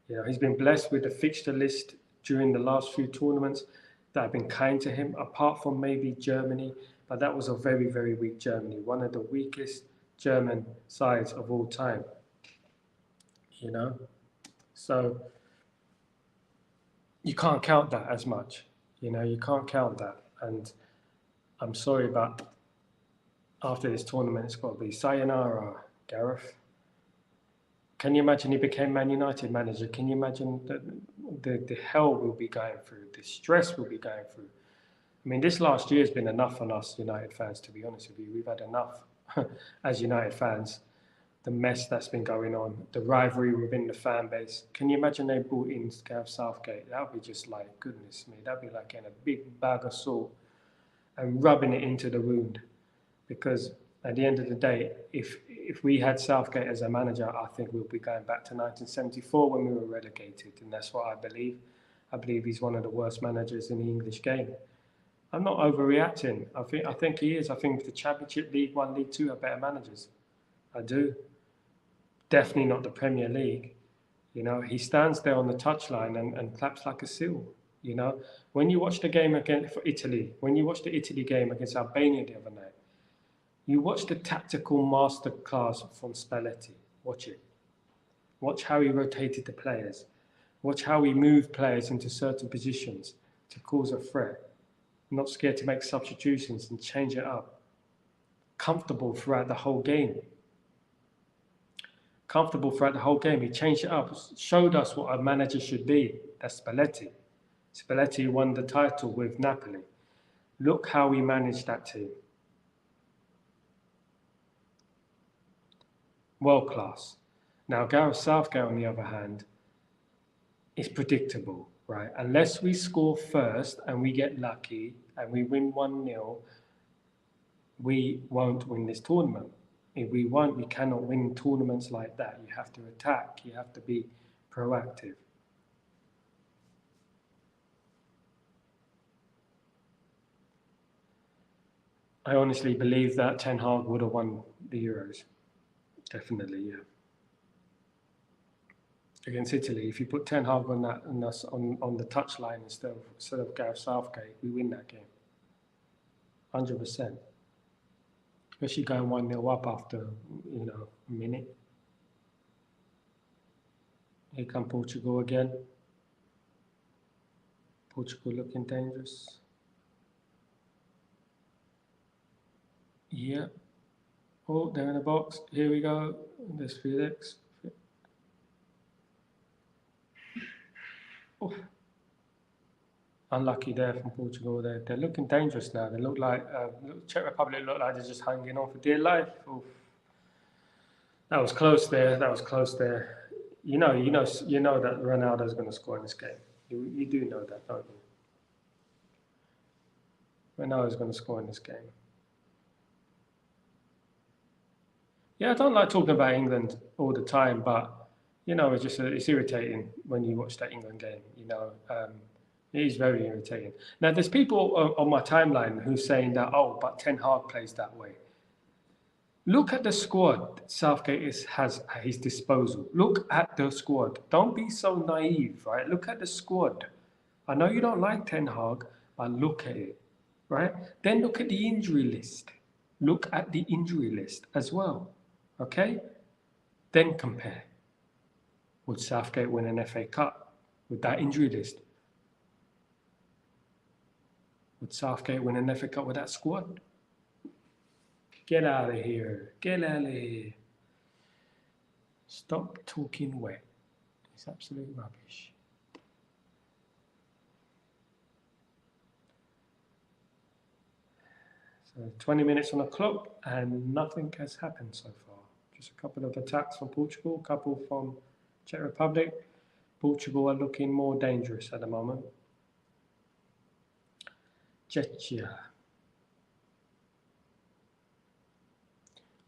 You know, he's been blessed with a fixture list during the last few tournaments that have been kind to him, apart from maybe Germany, but that was a very, very weak Germany, one of the weakest German sides of all time. You know, so you can't count that as much. You know, you can't count that. And I'm sorry, but after this tournament, it's got to be sayonara, Gareth. Can you imagine he became Man United manager? Can you imagine the hell we'll be going through, the stress we'll be going through? I mean, this last year has been enough on us United fans, to be honest with you. We've had enough as United fans. The mess that's been going on, the rivalry within the fan base. Can you imagine they brought in Gareth Southgate? That would be just like, goodness me, that would be like getting a big bag of salt and rubbing it into the wound. Because at the end of the day, if we had Southgate as a manager, I think we'll be going back to 1974 when we were relegated, and that's what I believe. I believe he's one of the worst managers in the English game. I'm not overreacting. I think he is. I think the Championship, League One, League Two are better managers. I do. Definitely not the Premier League. You know, he stands there on the touchline and claps like a seal. You know, when you watch the game for Italy, when you watch the Italy game against Albania the other night, you watch the tactical masterclass from Spalletti. Watch it. Watch how he rotated the players. Watch how he moved players into certain positions to cause a threat. Not scared to make substitutions and change it up. Comfortable throughout the whole game. Comfortable throughout the whole game. He changed it up, showed us what a manager should be. That's Spalletti. Spalletti won the title with Napoli. Look how he managed that team. World class. Now, Gareth Southgate, on the other hand, is predictable, right? Unless we score first and we get lucky and we win 1-0, we won't win this tournament. If we won't, we cannot win tournaments like that. You have to attack. You have to be proactive. I honestly believe that Ten Hag would have won the Euros. Definitely, yeah. Against Italy, if you put Ten Hag on that and us on the touchline instead of Gareth Southgate, we win that game. 100%. Especially going 1-0 up after, a minute. Here come Portugal again. Portugal looking dangerous. Yeah. Oh, they're in the box. Here we go. There's Felix. Oh. Unlucky there from Portugal. They're looking dangerous now. They look like Czech Republic look like they're just hanging on for dear life. Oh. That was close there. You know that Ronaldo's going to score in this game. You do know that, don't you? Ronaldo's going to score in this game. Yeah, I don't like talking about England all the time, but it's irritating when you watch that England game. It is very irritating. Now, there's people on my timeline who's saying that, but Ten Hag plays that way. Look at the squad Southgate has at his disposal. Look at the squad. Don't be so naive, right? Look at the squad. I know you don't like Ten Hag, but look at it, right? Then look at the injury list. Look at the injury list as well, okay? Then compare. Would Southgate win an FA Cup with that injury list? Would Southgate win an FA Cup with that squad? Get out of here. Get out of here. Stop talking wet. It's absolute rubbish. So 20 minutes on the clock and nothing has happened so far. Just a couple of attacks from Portugal, a couple from Czech Republic. Portugal are looking more dangerous at the moment. Czechia.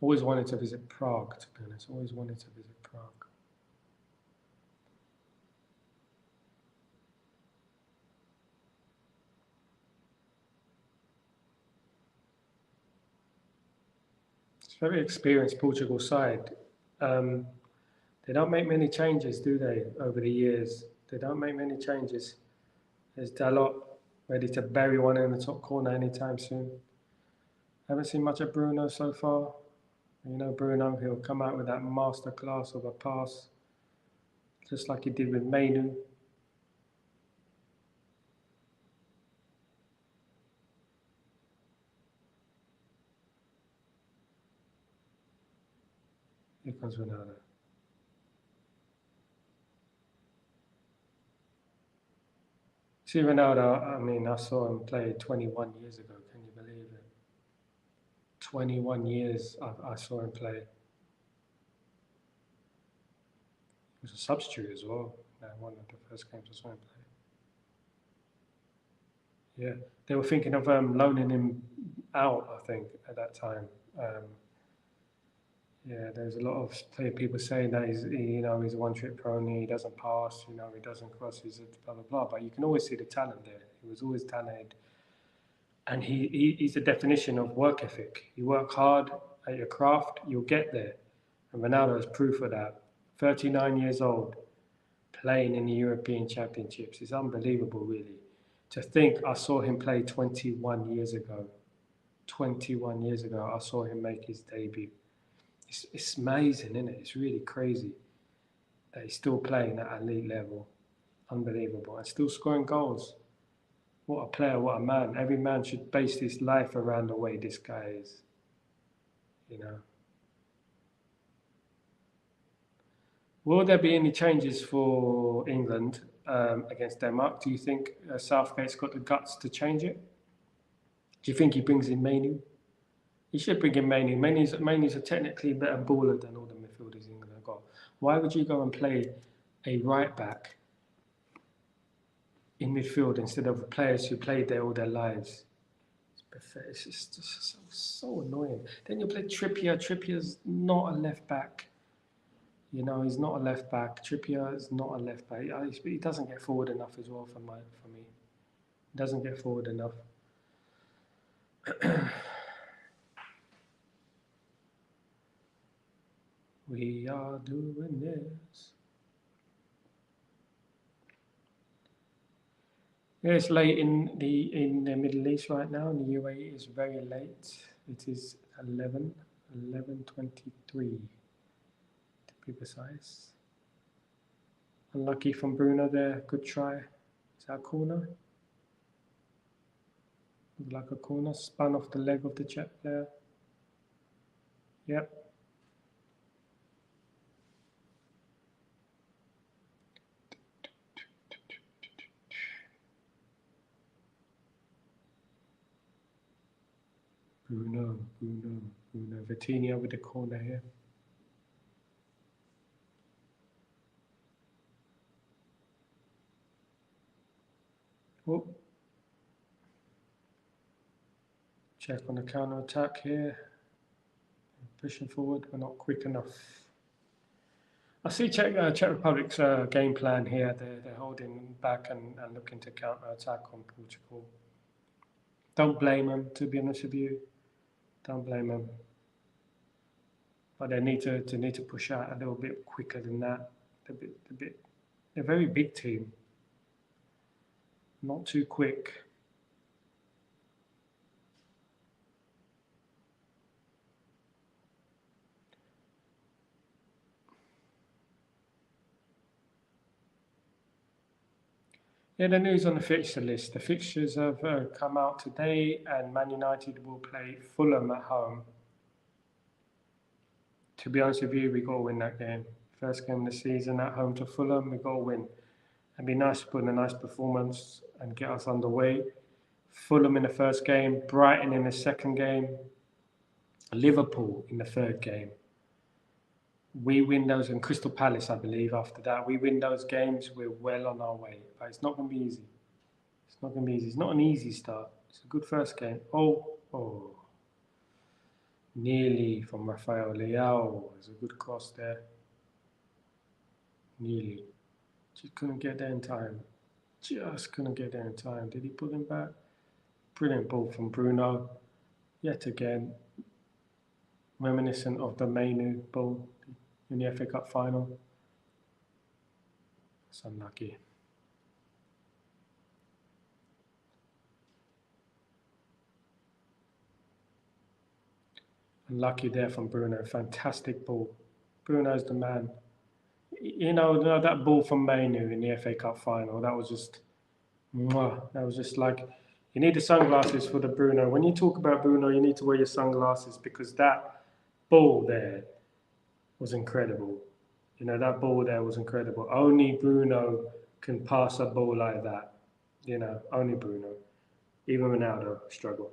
Always wanted to visit Prague, to be honest. Always wanted to visit Prague. It's a very experienced Portugal side. They don't make many changes, do they, over the years? They don't make many changes. There's Dalot ready to bury one in the top corner anytime soon. Haven't seen much of Bruno so far. You know, Bruno, he'll come out with that masterclass of a pass, just like he did with Mainu. Here comes Ronaldo. See, Ronaldo, I mean, I saw him play 21 years ago. Can you believe it? 21 years I saw him play. He was a substitute as well. One of the first games I saw him play. Yeah, they were thinking of loaning him out, I think, at that time. Yeah, there's a lot of people saying that he's a one-trick pony. He doesn't pass. He doesn't cross. He's blah blah blah. But you can always see the talent there. He was always talented, and he's the definition of work ethic. You work hard at your craft, you'll get there. And Ronaldo is proof of that. 39 years old, playing in the European Championships. It's unbelievable, really. To think I saw him play 21 years ago. 21 years ago, I saw him make his debut. It's amazing, isn't it? It's really crazy that he's still playing at elite level. Unbelievable. And still scoring goals. What a player, what a man. Every man should base his life around the way this guy is. Will there be any changes for England against Denmark? Do you think Southgate's got the guts to change it? Do you think he brings in Mainu? He should bring in Mainu. Mainu's a technically better baller than all the midfielders England have got. Why would you go and play a right back in midfield instead of players who played there all their lives? It's pathetic. It's just so annoying. Then you play Trippier. Trippier's not a left back. He's not a left back. Trippier is not a left back. He doesn't get forward enough as well for me. He doesn't get forward enough. We are doing this. Yeah, it's late in the Middle East right now. In the UAE, it's very late. It is 11:23 to be precise. Unlucky from Bruno there. Good try. Is that a corner? Looked like a corner. Spun off the leg of the Czech player. Yep. Bruno. Vitinha with the corner here. Oh. Check on the counter attack here. Pushing forward, we're not quick enough. I see Czech Republic's game plan here. They're holding back and looking to counter attack on Portugal. Don't blame them, to be honest with you. Don't blame them. But they need to push out a little bit quicker than that. They're a very big team. Not too quick. Yeah, the news on the fixture list. The fixtures have come out today, and Man United will play Fulham at home. To be honest with you, we got to win that game. First game of the season at home to Fulham, we got to win. It'd be nice to put in a nice performance and get us underway. Fulham in the first game, Brighton in the second game, Liverpool in the third game. We win those, and Crystal Palace, I believe, after that. We win those games, we're well on our way. But it's not going to be easy. It's not going to be easy. It's not an easy start. It's a good first game. Oh. Nearly from Rafael Leao. There's a good cross there. Nearly. Just couldn't get there in time. Just couldn't get there in time. Did he put him back? Brilliant ball from Bruno. Yet again, reminiscent of the Mainu ball in the FA Cup final. That's unlucky. Unlucky there from Bruno. Fantastic ball. Bruno's the man. You know that ball from Mainu in the FA Cup final. That was just, mwah. That was just like, you need the sunglasses for the Bruno. When you talk about Bruno, you need to wear your sunglasses because that ball there was incredible. You know, that ball there was incredible. Only Bruno can pass a ball like that. You know, only Bruno. Even Ronaldo struggled.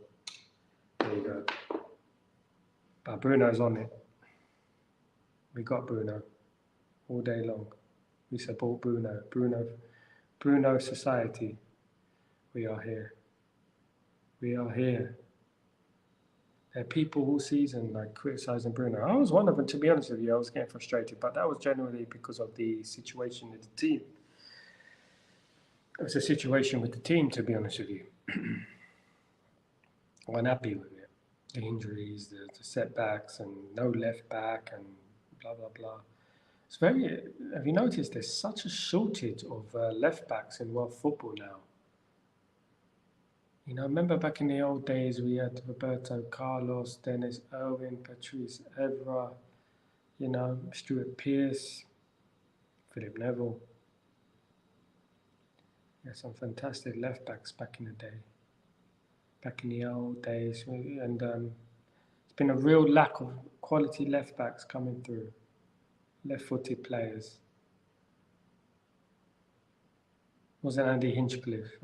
There you go. But Bruno's on it. We got Bruno all day long. We support Bruno. Bruno Society. We are here. We are here. There are people all season like criticizing Bruno. I was one of them, to be honest with you. I was getting frustrated, but that was generally because of the situation with the team. It was a situation with the team, to be honest with you. I'm unhappy with it. The injuries, the setbacks, and no left back, and blah blah blah. It's very. Have you noticed there's such a shortage of left backs in world football now? You know, remember back in the old days we had Roberto Carlos, Dennis Irwin, Patrice Evra, you know, Stuart Pearce, Philip Neville. Yeah, some fantastic left backs back in the day. Back in the old days, and it's been a real lack of quality left backs coming through, left-footed players. Wasn't Andy Hinchcliffe?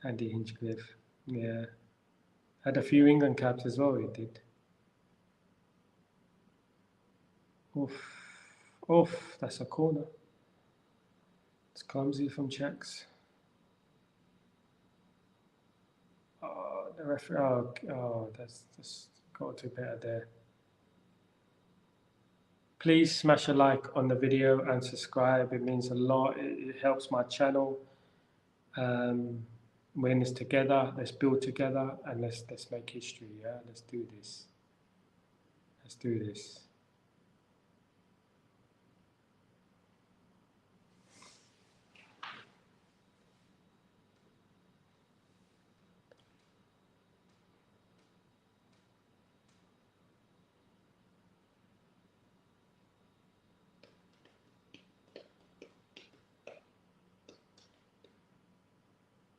Andy Hinchcliffe, yeah, had a few England caps as well. He did. Oof, that's a corner. It's clumsy from Czechs. The referee, that's got to be better there. Please smash a like on the video and subscribe. It means a lot. It helps my channel. We're in this together. Let's build together and let's make history. Yeah, let's do this. Let's do this.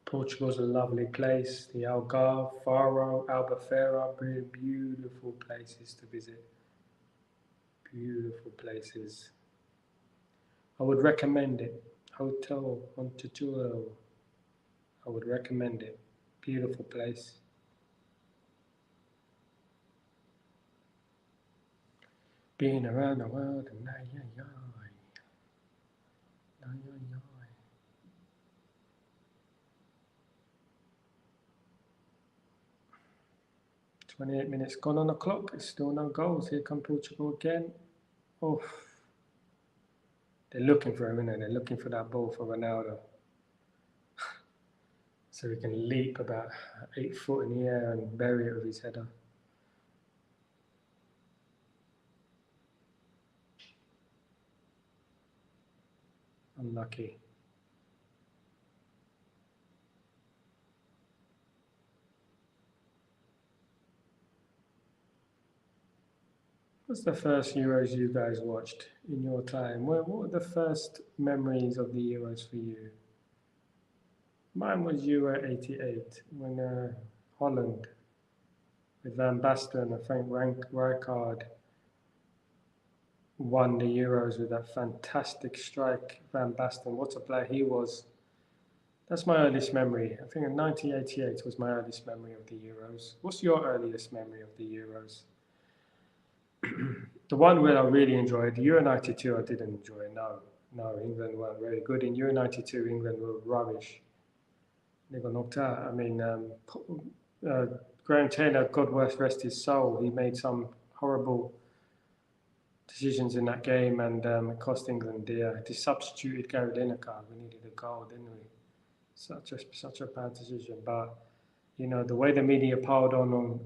Portugal's a lovely place. The Algarve, Faro, Albufeira, beautiful places to visit. Beautiful places. I would recommend it. Hotel Montetuelo. I would recommend it. Beautiful place. Being around the world and 28 minutes gone on the clock. It's still no goals. Here come Portugal again. Oh, they're looking for him, innit? They're looking for that ball for Ronaldo. So he can leap about 8 foot in the air and bury it with his header. Unlucky. What's the first Euros you guys watched in your time? What were the first memories of the Euros for you? Mine was Euro 88 when Holland with Van Basten and Frank Rijkaard won the Euros with that fantastic strike. Van Basten, what a player he was. That's my earliest memory. I think in 1988 was my earliest memory of the Euros. What's your earliest memory of the Euros? The one where I really enjoyed, Euro 92 I didn't enjoy, no, England weren't very good. In Euro 92, England were rubbish. They got knocked out. I mean, Graham Taylor, God rest his soul, he made some horrible decisions in that game and it cost England dear. He substituted Gary Lineker. We needed a goal, didn't we? Such a bad decision. But, you know, the way the media piled on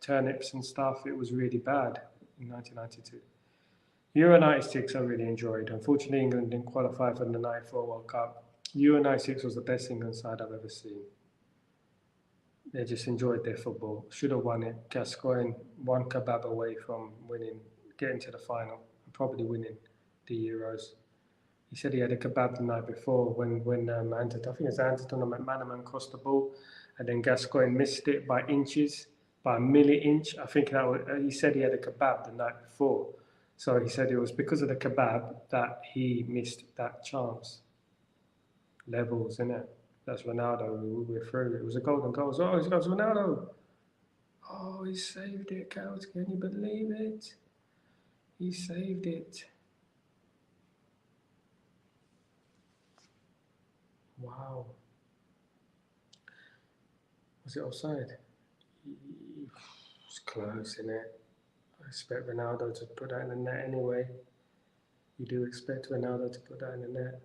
turnips and stuff, it was really bad in 1992. Euro 96 I really enjoyed. Unfortunately, England didn't qualify for the 94 World Cup. Euro 96 was the best England side I've ever seen. They just enjoyed their football. Should have won it. Gascoigne one kebab away from winning, getting to the final, and probably winning the Euros. He said he had a kebab the night before when I think it was Anderton or McManaman crossed the ball, and then Gascoigne missed it by inches, by a milli-inch. I think that was, he said he had a kebab the night before. So he said it was because of the kebab that he missed that chance. Levels, innit? That's Ronaldo. We're through. It was a golden goal. Oh, it goes Ronaldo. Oh, he saved it, cows. Can you believe it? He saved it. Wow. Was it offside? It's close, isn't it? I expect Ronaldo to put that in the net anyway. You do expect Ronaldo to put that in the net.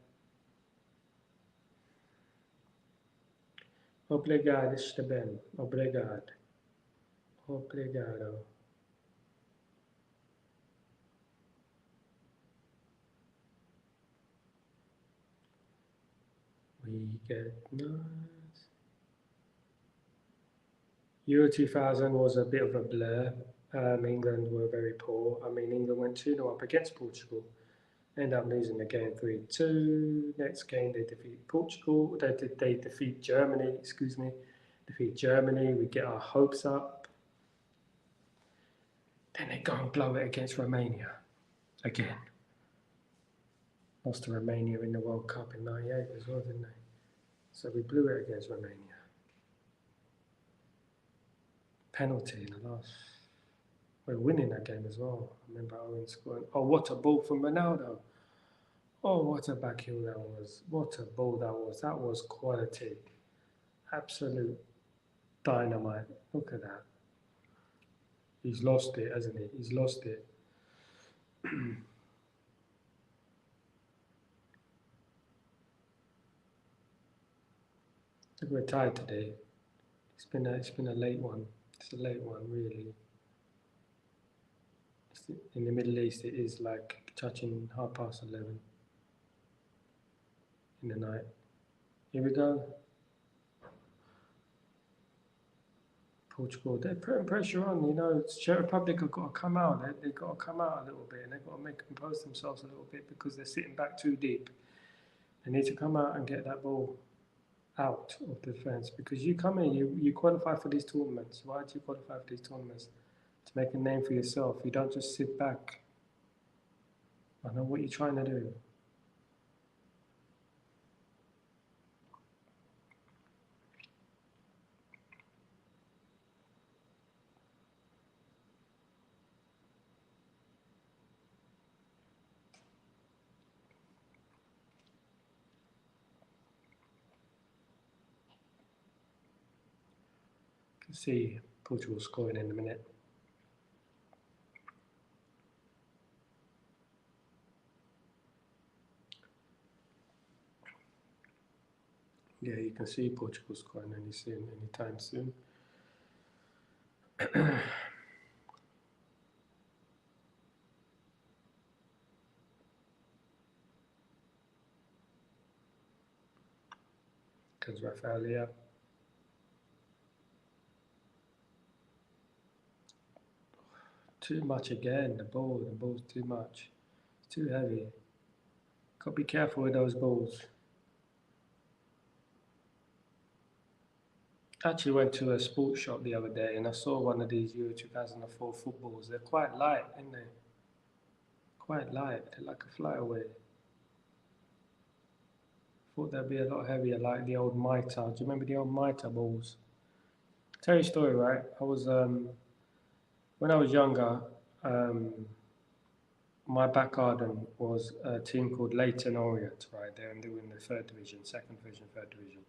Obrigado, está bem. Obrigado. Obrigado. We get nice. Euro 2000 was a bit of a blur. England were very poor. I mean, England went 2-0 up against Portugal. End up losing the game 3-2. Next game, they defeat Portugal. They defeat Germany, excuse me. Defeat Germany. We get our hopes up. Then they go and blow it against Romania. Again. Lost to Romania in the World Cup in '98 as well, didn't they? So we blew it against Romania. Penalty in the last. We're winning that game as well. I remember Owen scoring. Oh, what a ball from Ronaldo. Oh, what a back heel that was. What a ball that was. That was quality. Absolute dynamite. Look at that. He's lost it, hasn't he? He's lost it. I think we're tired today. It's been a late one. It's a late one, really. In the Middle East, it is like touching 11:30 in the night. Here we go. Portugal, they're putting pressure on. Czech Republic have got to come out. They've got to come out a little bit, and they've got to compose themselves a little bit because they're sitting back too deep. They need to come out and get that ball out of defence, because you come in, you qualify for these tournaments. Why do you qualify for these tournaments? To make a name for yourself. You don't just sit back. I know what you're trying to do. You can see Portugal scoring in a minute. Yeah, you can see Portugal scoring anytime soon. Because Rafael, too much again. The ball's too much. It's too heavy. Got to be careful with those balls. I actually went to a sports shop the other day and I saw one of these Euro 2004 footballs. They're quite light, aren't they? Quite light. They're like a flyaway. Thought they'd be a lot heavier, like the old Mitre. Do you remember the old Mitre balls? Tell you a story, right? I was when I was younger. My back garden was a team called Leighton Orient, right there, and they were in the second division, third division.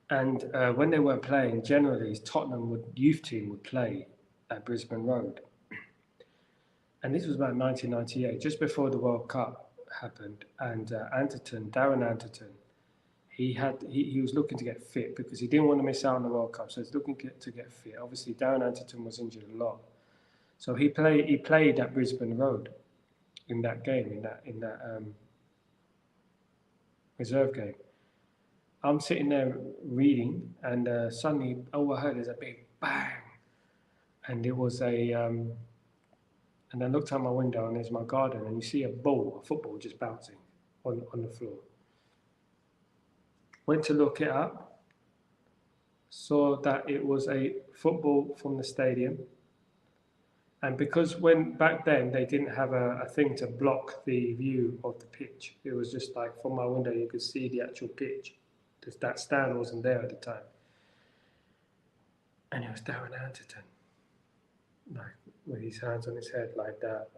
And when they weren't playing, generally Tottenham youth team would play at Brisbane Road. And this was about 1998, just before the World Cup happened. And Darren Anderton, he was looking to get fit because he didn't want to miss out on the World Cup, so he's looking to get fit. Obviously, Darren Anderton was injured a lot, so he played at Brisbane Road. in that game, in that reserve game. I'm sitting there reading, and suddenly all I heard is a big bang, and it was and I looked out my window, and there's my garden, and you see a football just bouncing on the floor. Went to look it up, saw that it was a football from the stadium. And because back then they didn't have a thing to block the view of the pitch, it was just like from my window you could see the actual pitch. That stand wasn't there at the time. And it was Darren Anderton, like with his hands on his head like that.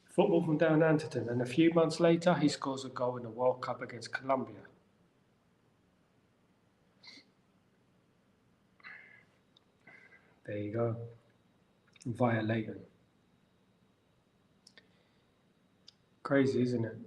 Football from Darren Anderton, and a few months later he scores a goal in the World Cup against Colombia. There you go. Via Leighton. Crazy, isn't it?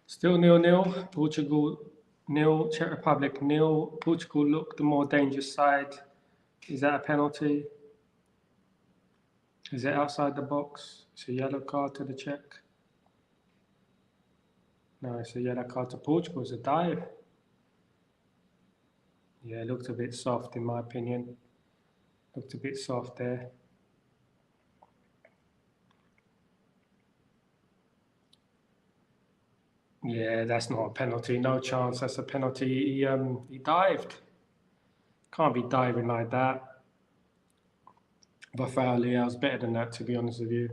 Still 0-0. Portugal 0. Czech Republic 0. Portugal look the more dangerous side. Is that a penalty? Is it outside the box? It's a yellow card to the Czech. No, it's a yellow card to Portugal. It's a dive. Yeah, it looked a bit soft in my opinion. Looked a bit soft there. Yeah, that's not a penalty. No chance. That's a penalty. He dived. Can't be diving like that. Rafael Leao's better than that, to be honest with you.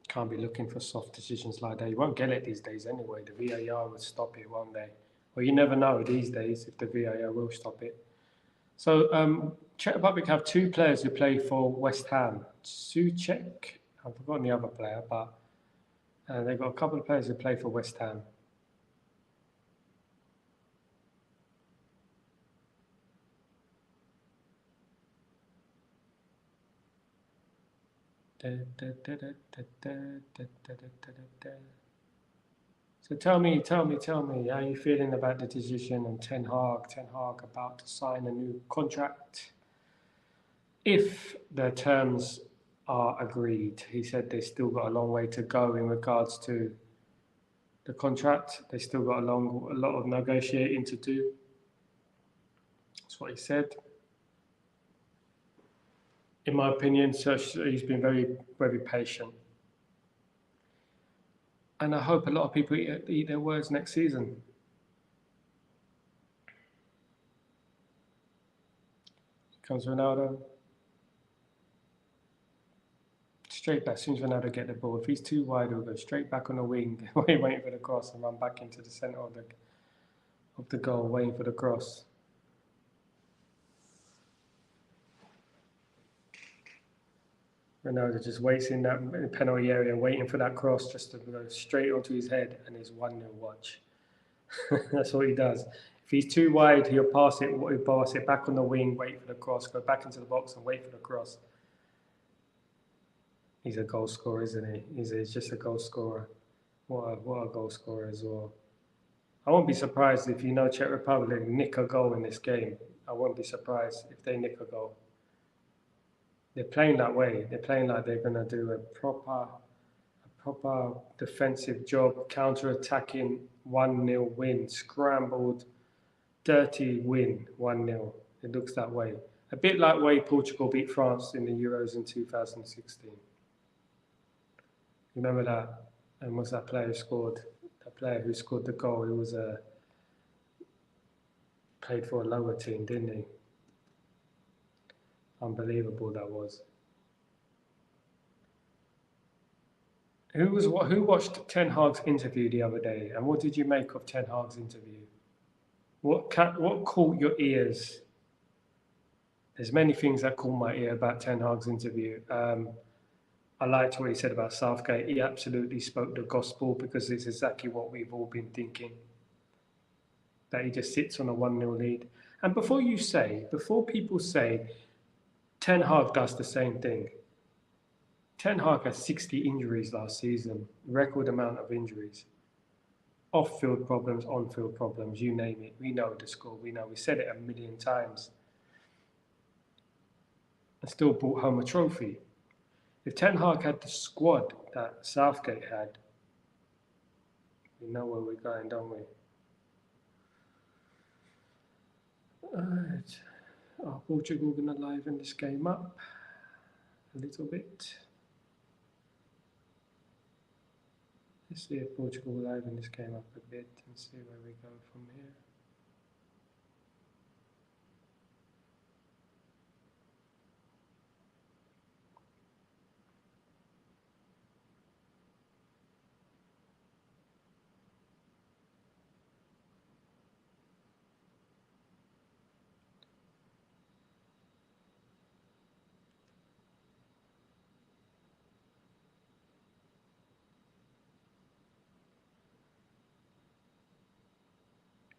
Can't be looking for soft decisions like that. You won't get it these days anyway. The VAR would stop it, won't they? Well, you never know these days if the VAR will stop it. So, Czech Republic have two players who play for West Ham. Souček, I've forgotten the other player, but they've got a couple of players who play for West Ham. So tell me, how are you feeling about the decision and Ten Hag about to sign a new contract? If the terms are agreed, he said they still got a long way to go in regards to the contract. They still got a lot of negotiating to do. That's what he said. In my opinion, so he's been very, very patient. And I hope a lot of people eat their words next season. Here comes Ronaldo. Straight back, as soon as Ronaldo get the ball. If he's too wide, he'll go straight back on the wing, waiting for the cross and run back into the centre of the goal, waiting for the cross. Ronaldo just waits in that penalty area, waiting for that cross just to go straight onto his head, and it's 1-0 watch. That's what he does. If he's too wide, he'll pass it back on the wing, wait for the cross, go back into the box and wait for the cross. He's a goal scorer, isn't he? He's just a goal scorer. What a goal scorer as well. I won't be surprised if Czech Republic nick a goal in this game. I won't be surprised if they nick a goal. They're playing that way. They're playing like they're going to do a proper defensive job, counter-attacking 1-0 win, scrambled, dirty win, 1-0. It looks that way. A bit like way Portugal beat France in the Euros in 2016. Remember that? And was that player scored? That player who scored the goal, he was played for a lower team, didn't he? Unbelievable that was. Who watched Ten Hag's interview the other day, and what did you make of Ten Hag's interview? What caught your ears? There's many things that caught my ear about Ten Hag's interview. I liked what he said about Southgate. He absolutely spoke the gospel, because it's exactly what we've all been thinking. That he just sits on a 1-0 lead. And before people say, Ten Hag does the same thing. Ten Hag had 60 injuries last season, record amount of injuries. Off-field problems, on-field problems, you name it. We know the score, we said it a million times. And still brought home a trophy. If Ten Hag had the squad that Southgate had, we know where we're going, don't we? Alright. Are Portugal going to liven this game up a little bit? Let's see if Portugal will liven this game up a bit and see where we go from here.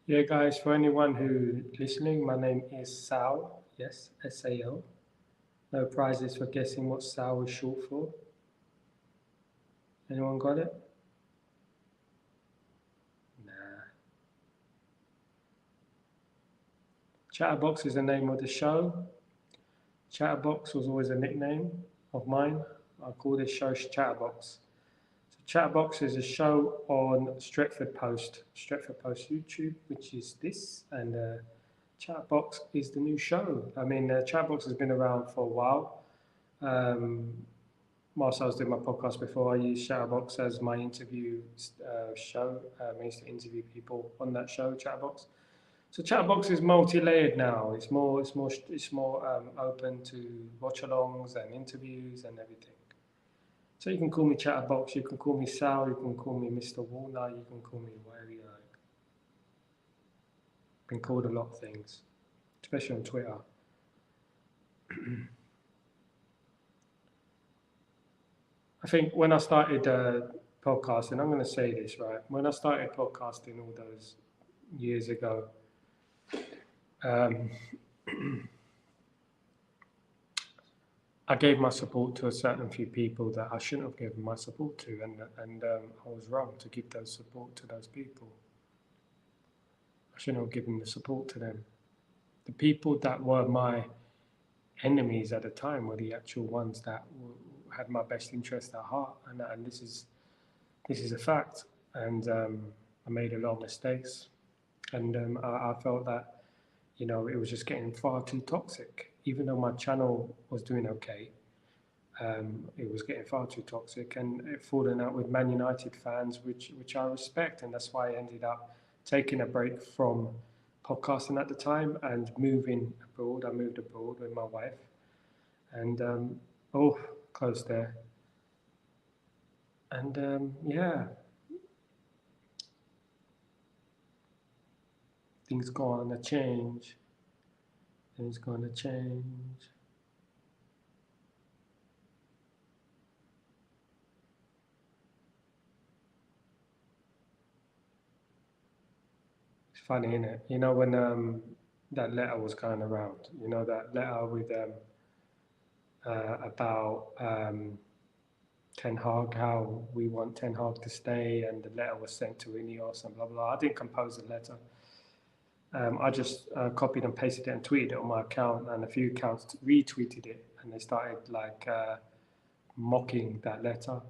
Yeah, guys, for anyone who listening, my name is Sal. Yes, S-A-L. No prizes for guessing what Sal is short for. Anyone got it? Nah. Chatterbox is the name of the show. Chatterbox was always a nickname of mine. I call this show Chatterbox. Chatterbox is a show on Stretford Post YouTube, which is this, and Chatterbox is the new show. I mean, Chatterbox has been around for a while. Whilst I was doing my podcast before, I used Chatterbox as my interview show. I used to interview people on that show, Chatterbox. So Chatterbox is multi-layered now. It's more open to watch-alongs and interviews and everything. So you can call me Chatterbox, you can call me Sal, you can call me Mr. Warner, you can call me whatever you like. Been called a lot of things, especially on Twitter. I think when I started podcasting, I'm going to say this, right? When I started podcasting all those years ago, I gave my support to a certain few people that I shouldn't have given my support to, and I was wrong to give those support to those people. I shouldn't have given the support to them. The people that were my enemies at the time were the actual ones that had my best interest at heart, and this is a fact. And I made a lot of mistakes, and I felt that it was just getting far too toxic. Even though my channel was doing okay, it was getting far too toxic, and it fallen out with Man United fans, which I respect, and that's why I ended up taking a break from podcasting at the time and moving abroad. I moved abroad with my wife, and close there. And yeah, things gonna change. Things gonna change. It's funny, isn't it? When that letter was going around, that letter with about Ten Hag, how we want Ten Hag to stay, and the letter was sent to Ineos and blah blah. I didn't compose the letter. I just copied and pasted it and tweeted it on my account, and a few accounts retweeted it, and they started like mocking that letter.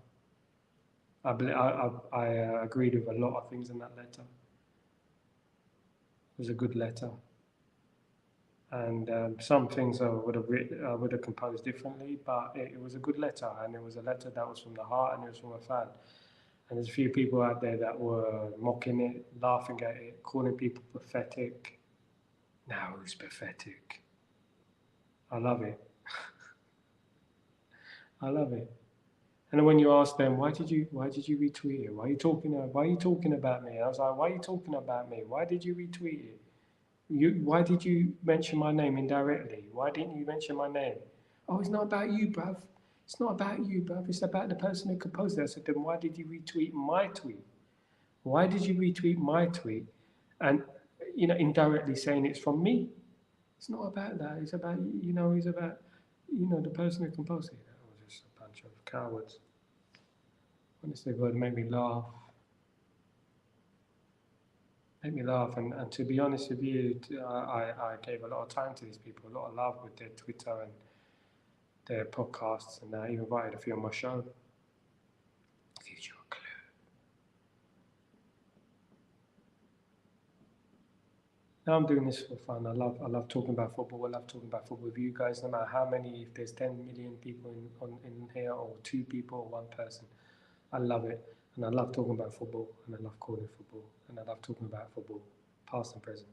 I agreed with a lot of things in that letter. It was a good letter, and some things I would have composed differently, but it was a good letter, and it was a letter that was from the heart, and it was from a fan. And there's a few people out there that were mocking it, laughing at it, calling people pathetic. Now who's pathetic? I love it. I love it. And then when you ask them, why did you retweet it? Why are you talking about me? And I was like, why are you talking about me? Why did you retweet it? Why did you mention my name indirectly? Why didn't you mention my name? Oh, it's not about you, bruv. It's not about you, bruv. It's about the person who composed it. I said, then why did you retweet my tweet? Why did you retweet my tweet? And, indirectly saying it's from me. It's not about that. It's about, it's about, the person who composed it. That was just a bunch of cowards. Honestly, God, made me laugh. And to be honest with you, I gave a lot of time to these people, a lot of love with their Twitter and their podcasts, and I even invited a few on my show. Gives you a clue. Now I'm doing this for fun. I love talking about football. I love talking about football with you guys, no matter how many, if there's 10 million people in here, or 2 people, or 1 person. I love it. And I love talking about football, and I love calling football, and I love talking about football, past and present.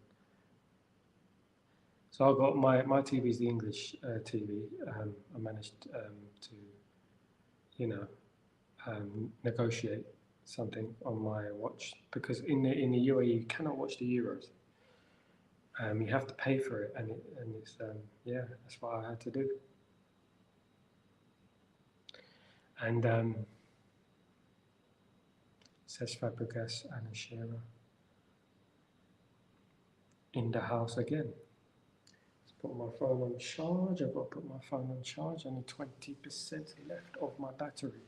So I've got my TV is the English TV. I managed to, negotiate something on my watch, because in the UAE you cannot watch the Euros. You have to pay for it, and it's that's what I had to do. And says Fabregas and Shearer in the house again. Let's put my phone on charge. I've got to put my phone on charge. Only 20% left of my battery.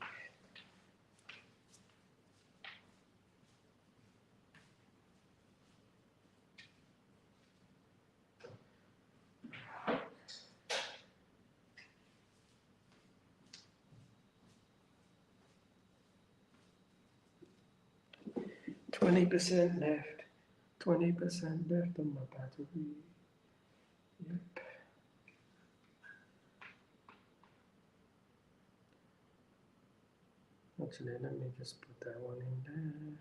%, left. 20% left on my battery. Yep. Actually, let me just put that one in there.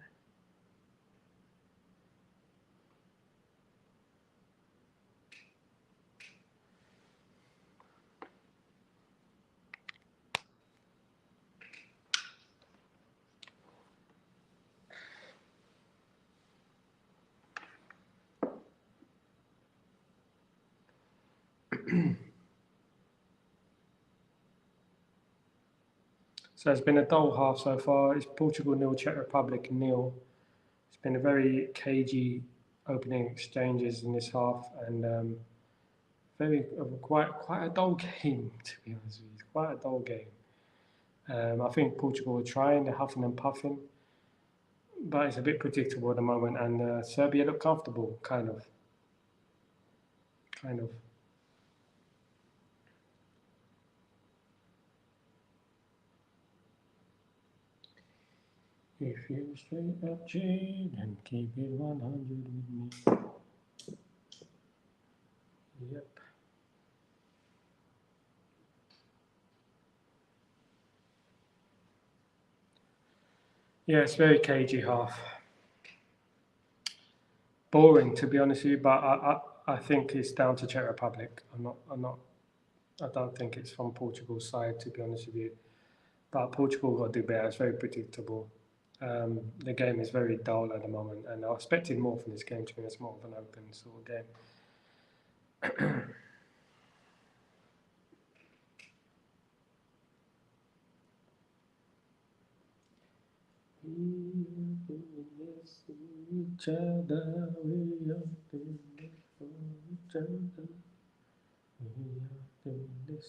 So it's been a dull half so far. It's Portugal 0, Czech Republic 0. It's been a very cagey opening exchanges in this half, and quite a dull game, to be honest with you. Quite a dull game. I think Portugal are trying, they're huffing and puffing, but it's a bit predictable at the moment, and Serbia look comfortable, kind of. If you straight up Jane and keep it 100 with me. Yep. Yeah, it's very cagey half. Boring, to be honest with you, but I think it's down to Czech Republic. I don't think it's from Portugal's side, to be honest with you. But Portugal got to do better. It's very predictable. The game is very dull at the moment, and I expected more from this game, to be honest, more of an open sort of game. Each other, we are doing this for each other. We are doing this.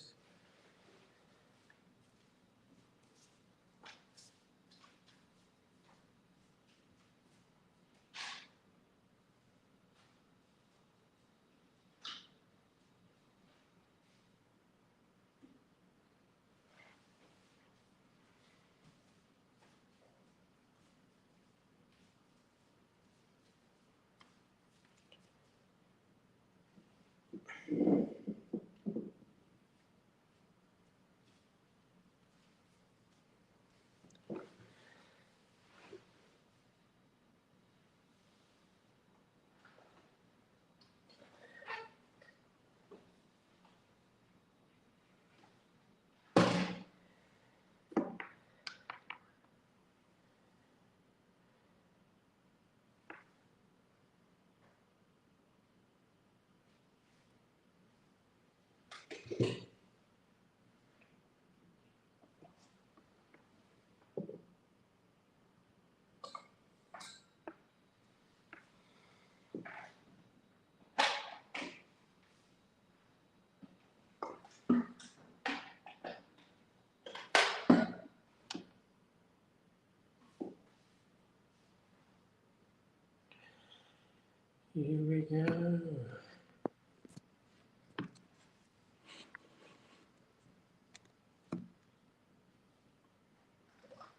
Here we go.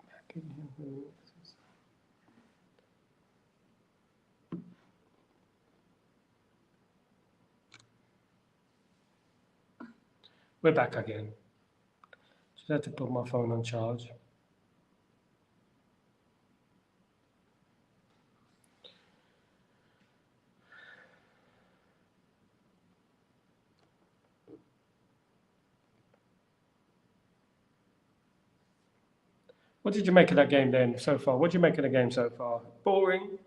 Back in here. We're back again. Just had to put my phone on charge. What did you make of that game then so far? What did you make of the game so far? Boring? Did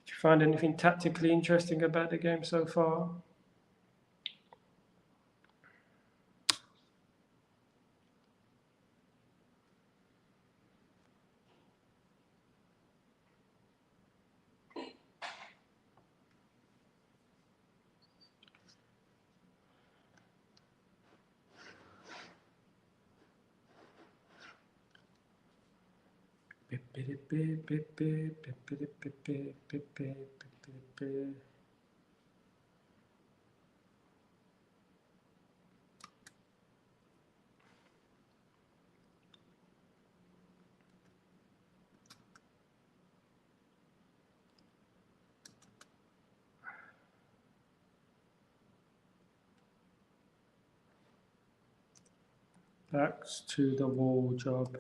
you find anything tactically interesting about the game so far? Backs to the wall job.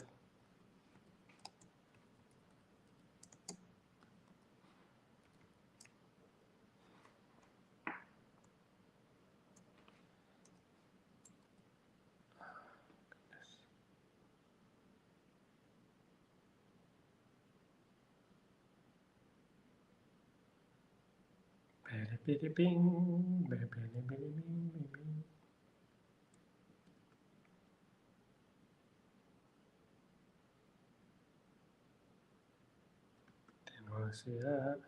Didn't want to see that.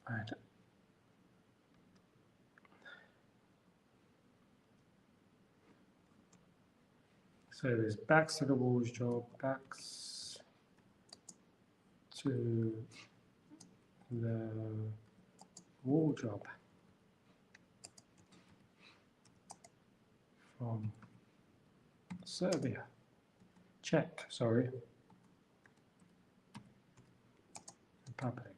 Right. So there's backs to the walls job, backs to the wall job from Serbia, Czech, sorry, Republic.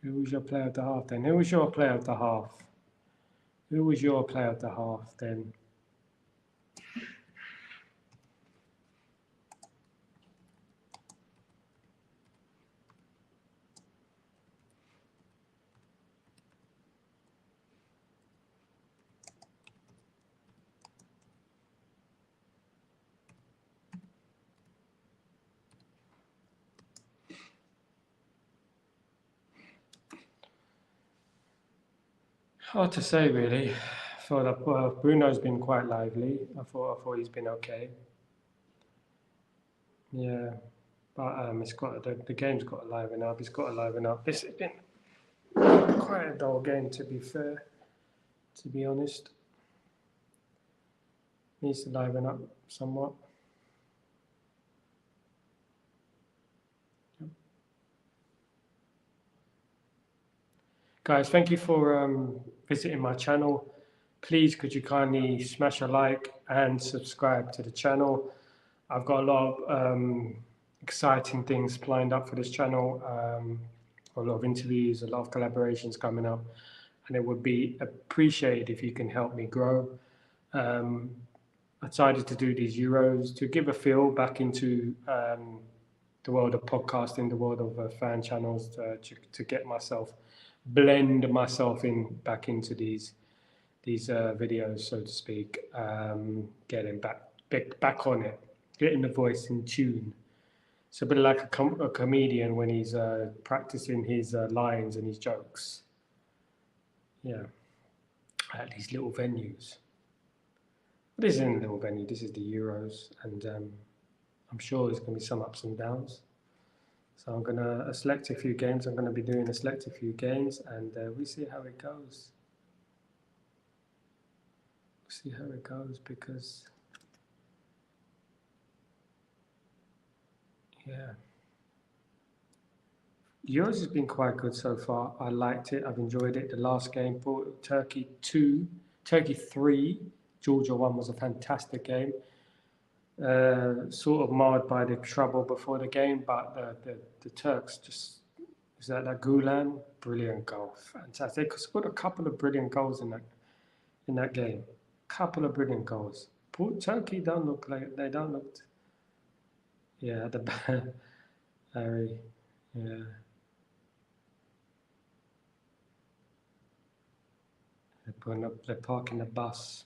Who was your player at the half then? Who was your player at the half? Who was your player at the half then? Hard to say really. I thought that Bruno's been quite lively. I thought he's been okay. Yeah, but it's got the game's got to liven up. It's got to liven up. It's been quite a dull game, to be fair. To be honest, needs to liven up somewhat. Guys, thank you for visiting my channel. Please, could you kindly smash a like and subscribe to the channel. I've got a lot of exciting things lined up for this channel. A lot of interviews, a lot of collaborations coming up, and it would be appreciated if you can help me grow. I decided to do these Euros to give a feel back into the world of podcasting, the world of fan channels, to get myself, blend myself in back into these videos, so to speak, getting back on it, getting the voice in tune. It's a bit like a comedian when he's practicing his lines and his jokes. Yeah, at these little venues. But this isn't a little venue, this is the Euros, and I'm sure there's going to be some ups and downs. So I'm going to select a few games. I'm going to be doing a select a few games, and we see how it goes. See how it goes, because yeah, Euros has been quite good so far. I liked it. I've enjoyed it. The last game, Turkey 2, Turkey 3, Georgia 1 was a fantastic game. Sort of marred by the trouble before the game, but the Turks just, is that Gulen? Brilliant goal, fantastic. They scored a couple of brilliant goals in that game. Couple of brilliant goals. Turkey don't look like, they don't look. Yeah, Harry. Yeah. They're parking the bus.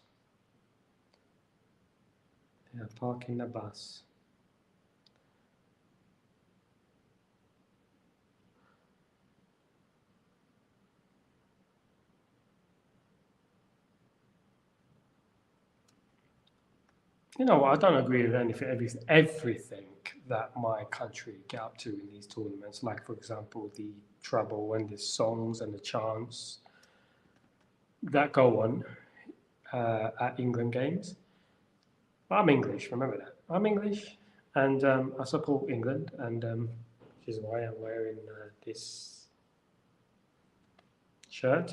Yeah, parking the bus. You know what? I don't agree with everything that my country get up to in these tournaments. Like, for example, the treble and the songs and the chants that go on at England games. I'm English, remember that. I'm English, and I support England, and which is why I'm wearing this shirt.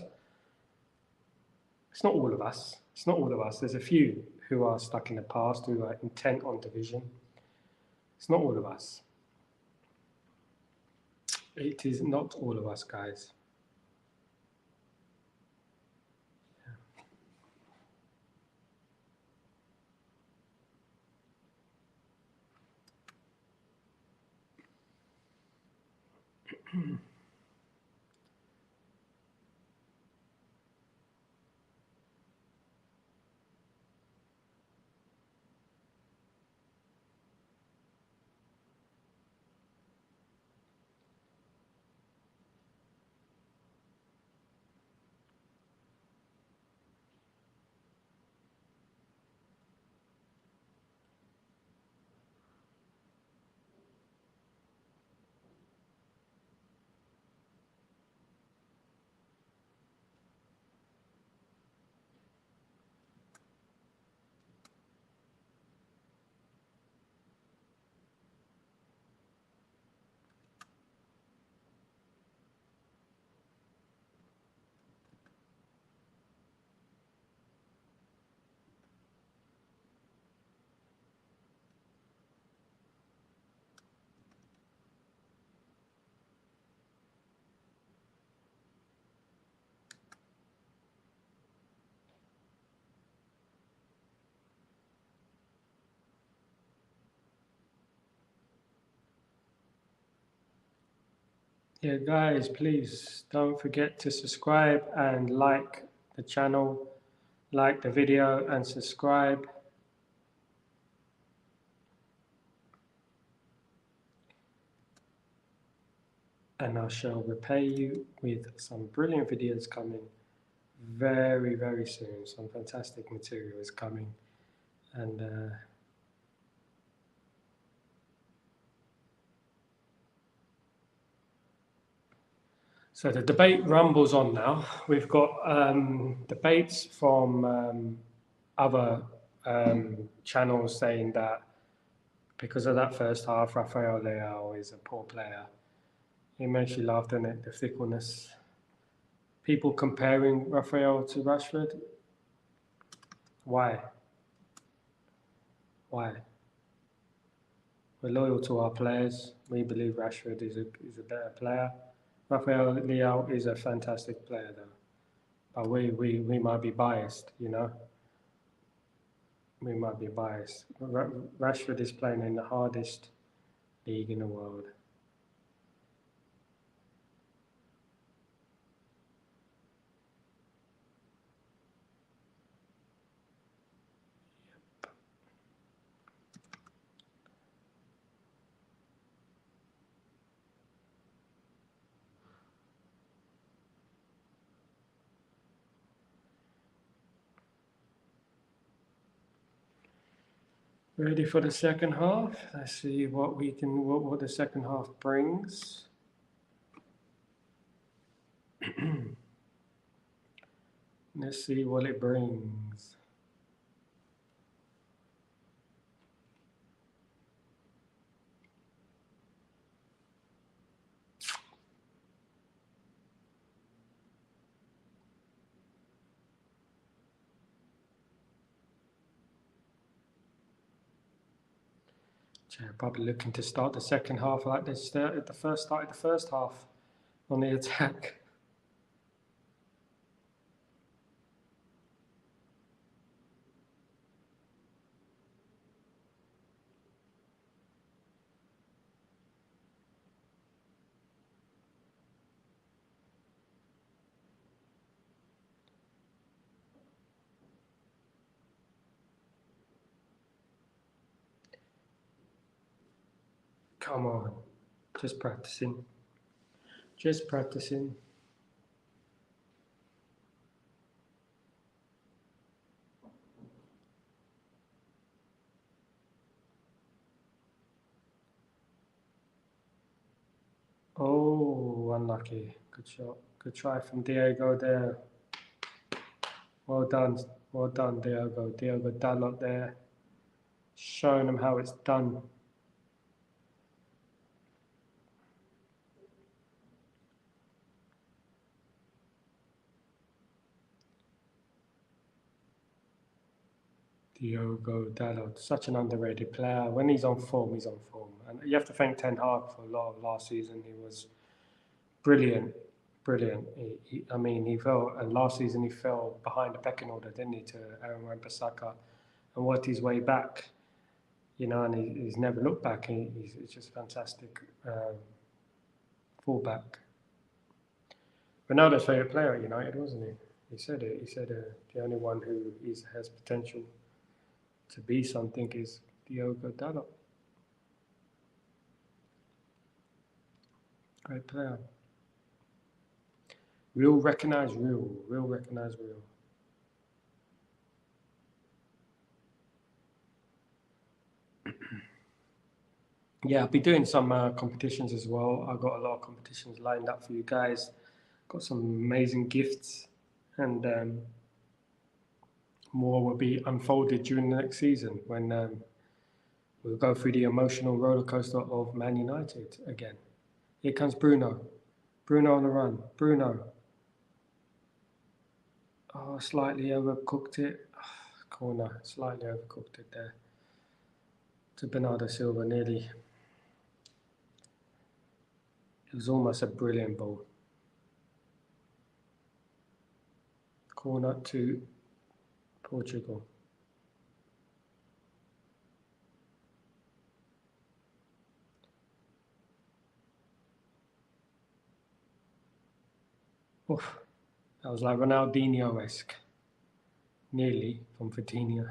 It's not all of us. It's not all of us. There's a few who are stuck in the past, who are intent on division. It's not all of us. It is not all of us, guys. Yeah, guys, please don't forget to subscribe and like the channel, like the video and subscribe. And I shall repay you with some brilliant videos coming very, very soon. Some fantastic material is coming. And so the debate rumbles on now. We've got debates from other channels saying that because of that first half, Rafael Leao is a poor player. It makes you laugh, doesn't it? The fickleness. people comparing Raphael to Rashford. Why? Why? We're loyal to our players. We believe Rashford is a better player. Raphael Leao is a fantastic player, though. But we might be biased, you know. We might be biased. Rashford is playing in the hardest league in the world. Ready for the second half? Let's see what the second half brings. Let's see what it brings. Probably looking to start the second half like they started the first half on the attack. Come on, just practicing. Just practicing. Oh, unlucky. Good shot. Good try from Diego there. Well done, Diego. Diego Dalot there. Showing them how it's done. Diogo Dalot, such an underrated player. When he's on form, he's on form. And you have to thank Ten Hag for a lot of last season. He was brilliant. He fell, and last season he fell behind the pecking order, didn't he, to Aaron Wan-Bissaka, and worked his way back, you know, and he's never looked back. He's just fantastic fullback. Ronaldo's favourite player at United, wasn't he? He said it. He said the only one who has potential to be something is Diogo Dalot. Great player. Real recognize real. Real recognize real. Yeah, I'll be doing some competitions as well. I've got a lot of competitions lined up for you guys. Got some amazing gifts, and more will be unfolded during the next season when we'll go through the emotional roller coaster of Man United again. Here comes Bruno. Bruno on the run. Bruno. Oh, slightly overcooked it. Corner. Slightly overcooked it there. To Bernardo Silva, nearly. It was almost a brilliant ball. Corner to Portugal. Oof. That was like Ronaldinho-esque. Nearly from Vitinha.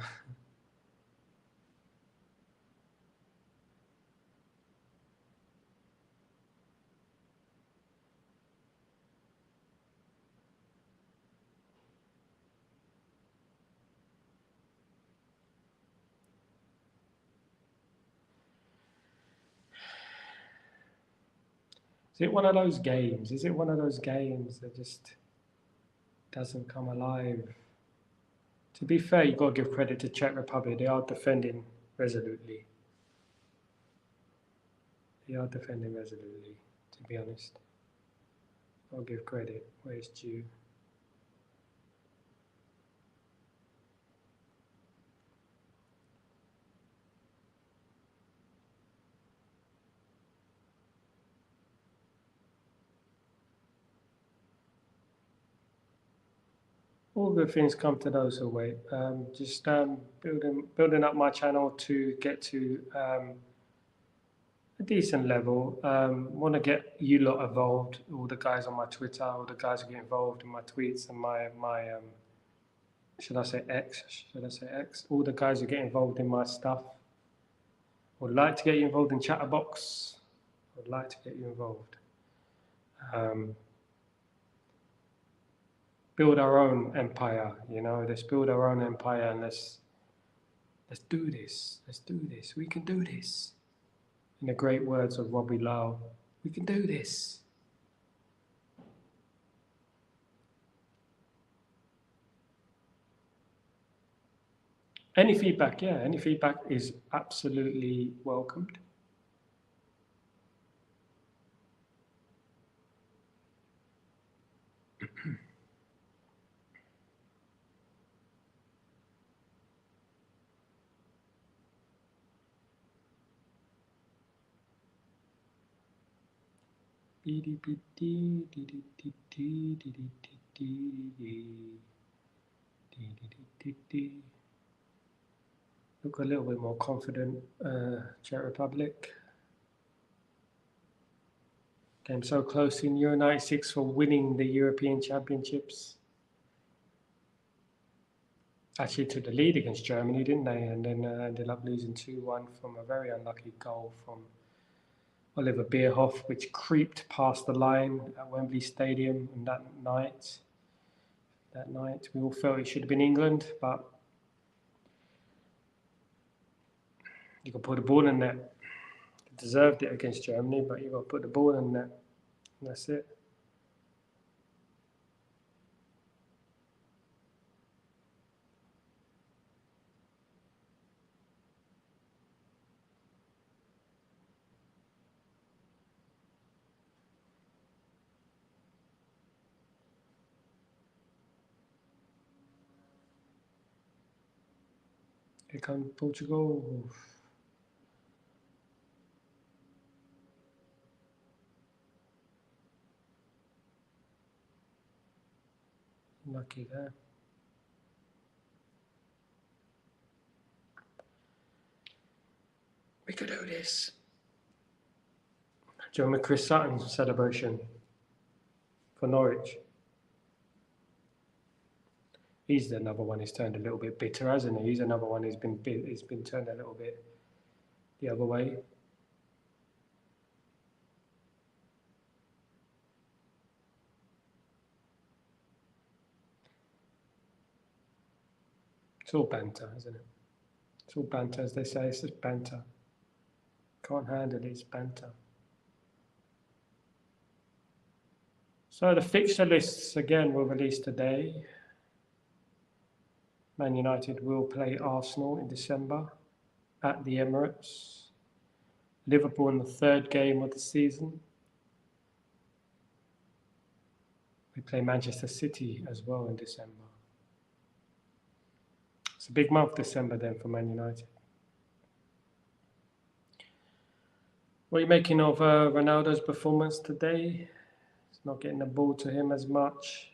Is it one of those games? Is it one of those games that just doesn't come alive? To be fair, you've got to give credit to Czech Republic. They are defending resolutely. They are defending resolutely, to be honest. I'll give credit where it's due. All good things come to those who wait. Just building up my channel to get to a decent level. Want to get you lot involved. All the guys on my Twitter, all the guys who get involved in my tweets and my should I say X? Should I say X? All the guys who get involved in my stuff. Would like to get you involved in Chatterbox. Would like to get you involved. Build our own empire, you know. Let's build our own empire and let's do this. Let's do this. We can do this. In the great words of Robbie Lau, we can do this. Any feedback, yeah, any feedback is absolutely welcomed. Look a little bit more confident, Czech Republic. Came so close in Euro 96 for winning the European Championships. Actually took the lead against Germany, didn't they? And then ended up losing 2-1 from a very unlucky goal from Oliver Bierhoff, which creeped past the line at Wembley Stadium on that night. We all felt it should have been England, but you could put the ball in net. Deserved it against Germany, but you got to put the ball in net. And that's it. Here comes Portugal. Lucky there. We could do this. Do you remember Chris Sutton's celebration for Norwich? He's another one who's turned a little bit bitter, hasn't he? He's another one who's been turned a little bit the other way. It's all banter, isn't it? It's all banter, as they say. It's just banter. Can't handle it, it's banter. So the fixture lists again were released today. Man United will play Arsenal in December at the Emirates. Liverpool in the third game of the season. We play Manchester City as well in December. It's a big month, December, then, for Man United. What are you making of Ronaldo's performance today? It's not getting the ball to him as much.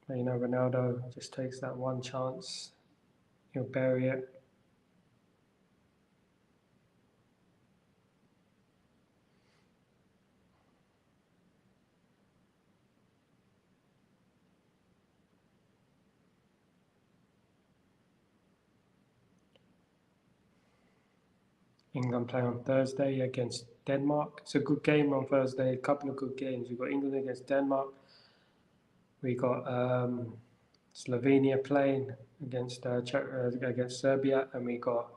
You know, Ronaldo just takes that one chance. He'll bury it. England play on Thursday against Denmark. It's a good game on Thursday, a couple of good games. We've got England against Denmark. We got Slovenia playing against Serbia, and we got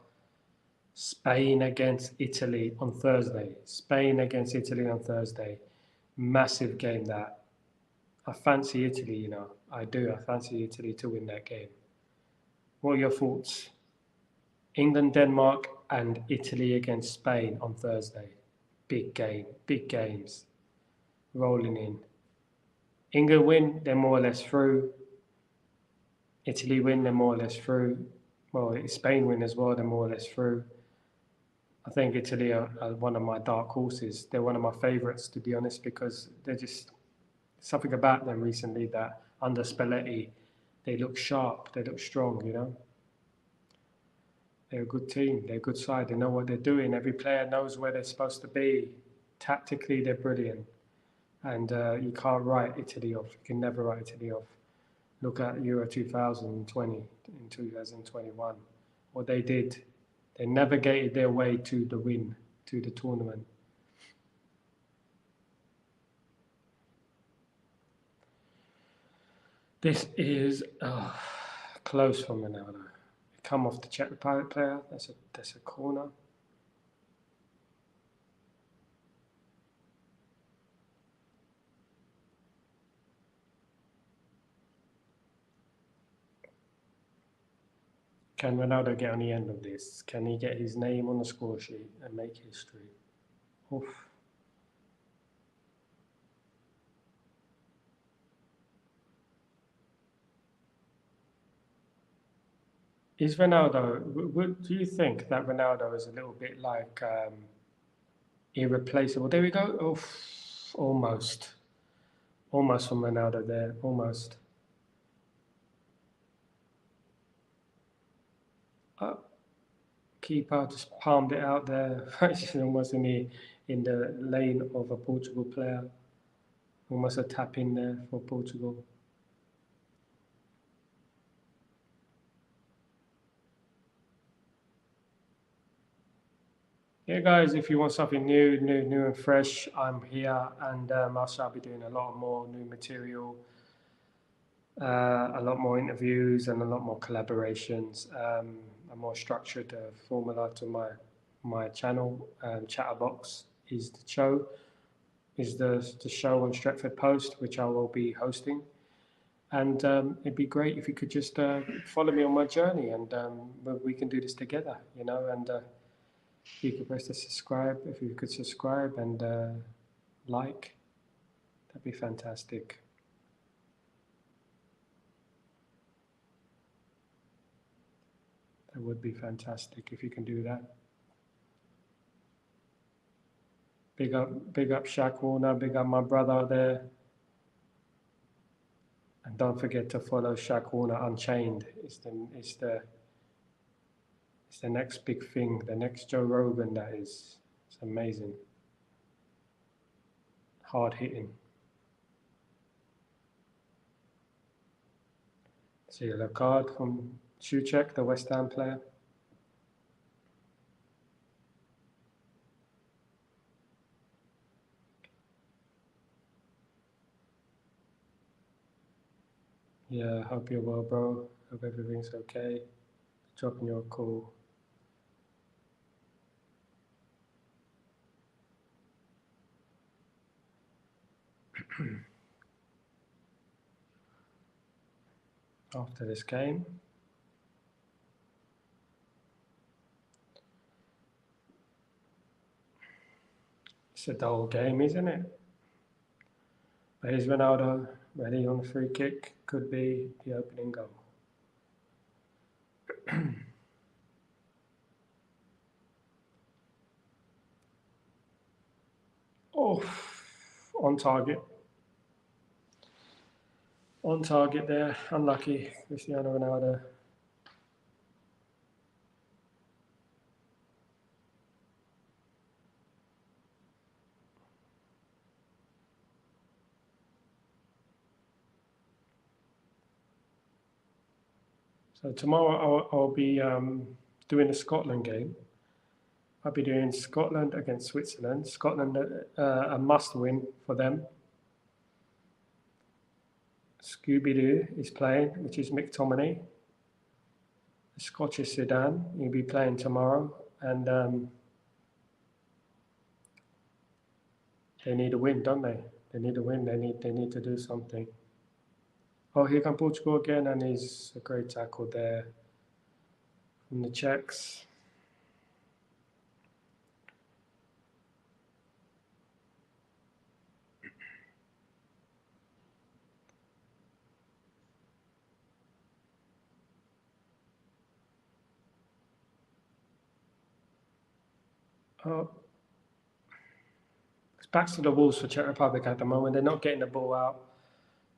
Spain against Italy on Thursday. Spain against Italy on Thursday. Massive game that. I fancy Italy, you know. I do. I fancy Italy to win that game. What are your thoughts? England, Denmark, and Italy against Spain on Thursday. Big game. Big games. Rolling in. England win, they're more or less through. Italy win, they're more or less through. Well, Spain win as well, they're more or less through. I think Italy are one of my dark horses. They're one of my favourites, to be honest, because they're something about them recently that under Spalletti, they look sharp, they look strong, you know. They're a good team, they're a good side, they know what they're doing. Every player knows where they're supposed to be. Tactically, they're brilliant. And you can't write Italy off. You can never write Italy off. Look at Euro 2020 in 2021. What they did, they navigated their way to the win, to the tournament. This is close from Ronaldo. Come off the Czech Republic player. That's a corner. Can Ronaldo get on the end of this? Can he get his name on the score sheet and make history? Oof. Is Ronaldo, do you think that Ronaldo is a little bit like irreplaceable? There we go. Oh, almost. Almost from Ronaldo there. Almost. Keeper just palmed it out there. Almost in the lane of a Portugal player. Almost a tap in there for Portugal. Yeah, guys, if you want something new and fresh, I'm here, and I shall be doing a lot more new material, a lot more interviews, and a lot more collaborations. A more structured formula to my channel. Chatterbox is the show, the show on Stretford Post, which I will be hosting. And it'd be great if you could just follow me on my journey, and we can do this together, you know. And you could press the subscribe, if you could subscribe and like, that'd be fantastic. That would be fantastic if you can do that. Big up Shaq Warner, big up my brother there. And don't forget to follow Shaq Warner Unchained. It's the next big thing, the next Joe Rogan, that is. It's amazing. Hard hitting. See a yellow card from Souček, the West Ham player. Yeah, hope you're well, bro. Hope everything's okay. Dropping your call. After this game. It's a dull game, isn't it? But here's Ronaldo, ready on the free kick. Could be the opening goal. Oh, on target. On target there, unlucky, Cristiano Ronaldo. So tomorrow I'll be doing a Scotland game. I'll be doing Scotland against Switzerland. Scotland, a must win for them. Scooby-Doo is playing, which is McTominay. The Scottish Sedan, he'll be playing tomorrow. And they need a win, don't they? They need a win. They need to do something. Oh, here comes Portugal again, and he's a great tackle there from the Czechs. Oh, it's back to the walls for Czech Republic at the moment. They're not getting the ball out.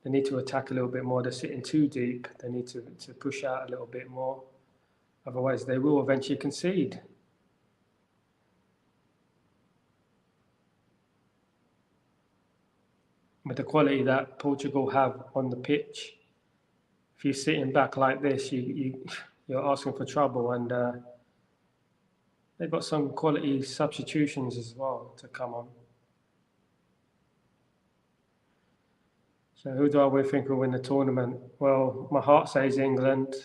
They need to attack a little bit more. They're sitting too deep. They need to push out a little bit more. Otherwise, they will eventually concede. With the quality that Portugal have on the pitch, if you're sitting back like this, you're asking for trouble. And they've got some quality substitutions as well to come on. So who do I think will win the tournament? Well, my heart says England.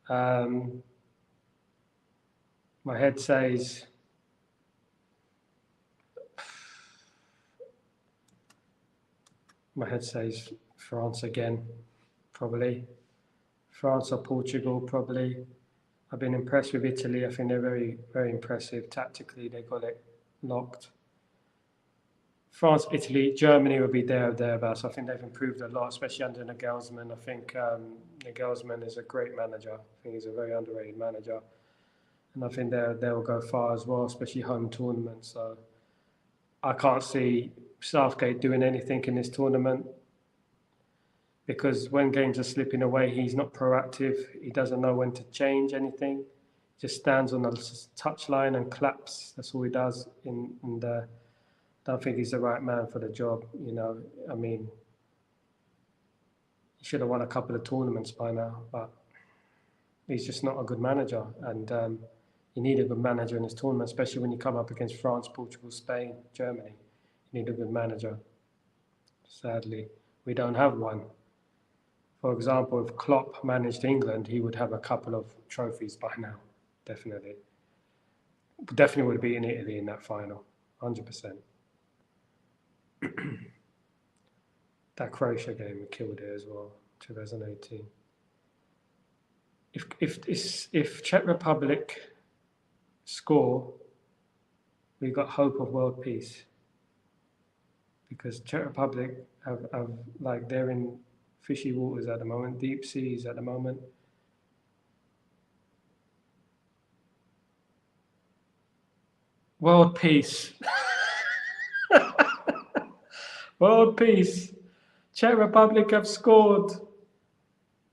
My head says France again, probably. France or Portugal, probably. I've been impressed with Italy. I think they're very, very impressive. Tactically, they got it locked. France, Italy, Germany will be there or thereabouts. I think they've improved a lot, especially under Nagelsmann. I think Nagelsmann is a great manager. I think he's a very underrated manager. And I think they'll go far as well, especially home tournaments. So I can't see Southgate doing anything in this tournament because when games are slipping away, he's not proactive. He doesn't know when to change anything. Just stands on the touchline and claps. That's all he does. I don't think he's the right man for the job. I mean, he should have won a couple of tournaments by now, but he's just not a good manager. And you need a good manager in this tournament, especially when you come up against France, Portugal, Spain, Germany. You need a good manager. Sadly, we don't have one. For example, if Klopp managed England, he would have a couple of trophies by now, definitely. Definitely would have beaten Italy in that final, 100%. That Croatia game killed it as well, 2018. If Czech Republic score, we got hope of world peace. Because Czech Republic have they're in fishy waters at the moment, deep seas at the moment. World peace. World peace. Czech Republic have scored.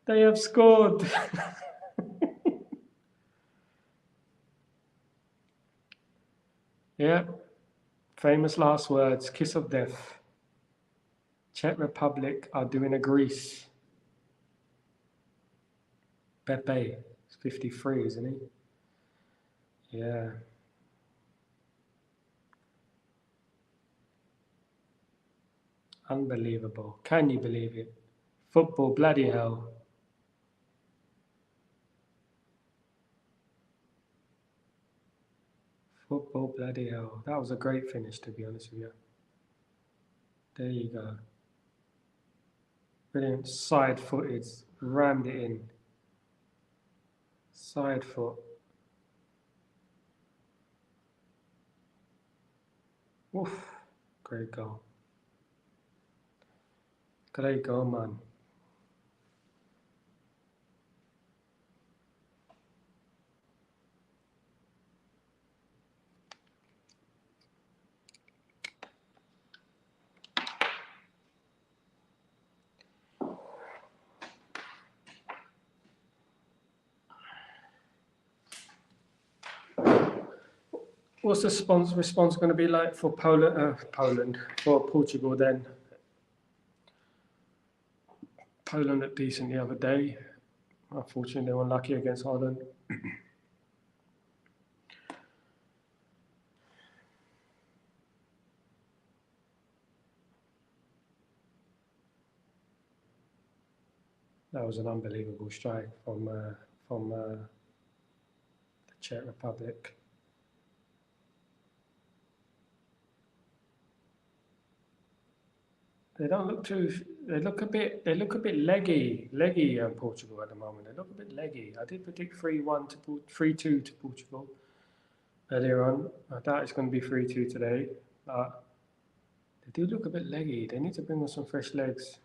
They have scored. Yeah. Famous last words, kiss of death. Czech Republic are doing a Greece. Pepe is 53, isn't he? Yeah. Unbelievable. Can you believe it? Football, bloody hell. Football, bloody hell. That was a great finish, to be honest with you. There you go. Brilliant. Side footed. Rammed it in. Side foot. Oof. Great goal. Great goal, man. What's the response going to be like for for Portugal then? Poland looked decent the other day. Unfortunately, they were unlucky against Holland. That was an unbelievable strike from the Czech Republic. They don't look too. They look a bit leggy. Portugal at the moment. They look a bit leggy. I did predict 3-1 to 3-2 to Portugal earlier on. I doubt it's going to be 3-2 today. But they do look a bit leggy. They need to bring on some fresh legs.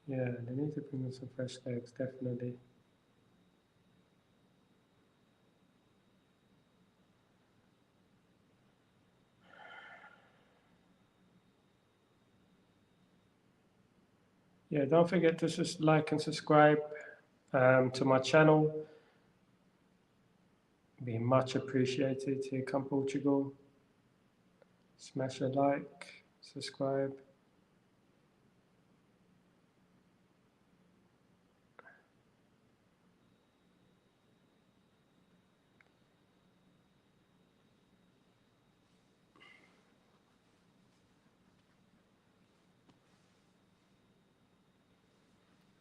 Yeah, they need to bring on some fresh legs, definitely. Yeah, don't forget to just like and subscribe to my channel. Be much appreciated. Here come Portugal. Smash a like, subscribe.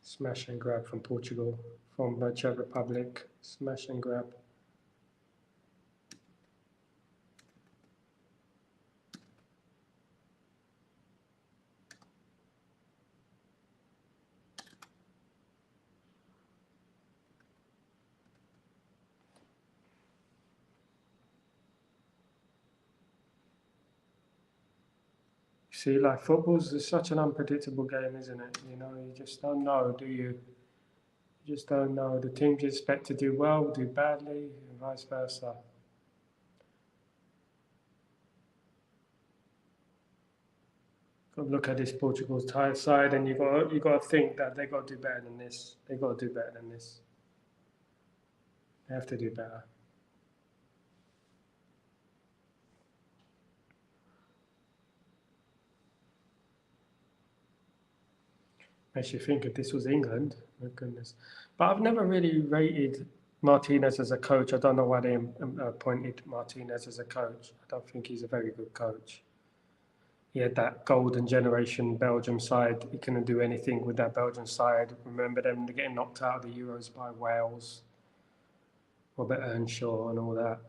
Smash and grab from Portugal, from the Czech Republic. Smash and grab. See, like football's such an unpredictable game, isn't it? You know, you just don't know, do you? You just don't know. The teams you expect to do well do badly, and vice versa. Got to look at this Portugal's tight side, and you got to think that they got to do better than this. They got to do better than this. They have to do better. Makes you think if this was England, my goodness. But I've never really rated Martinez as a coach. I don't know why they appointed Martinez as a coach. I don't think he's a very good coach. He had that golden generation Belgium side. He couldn't do anything with that Belgian side. Remember them getting knocked out of the Euros by Wales, Robert Earnshaw and all that.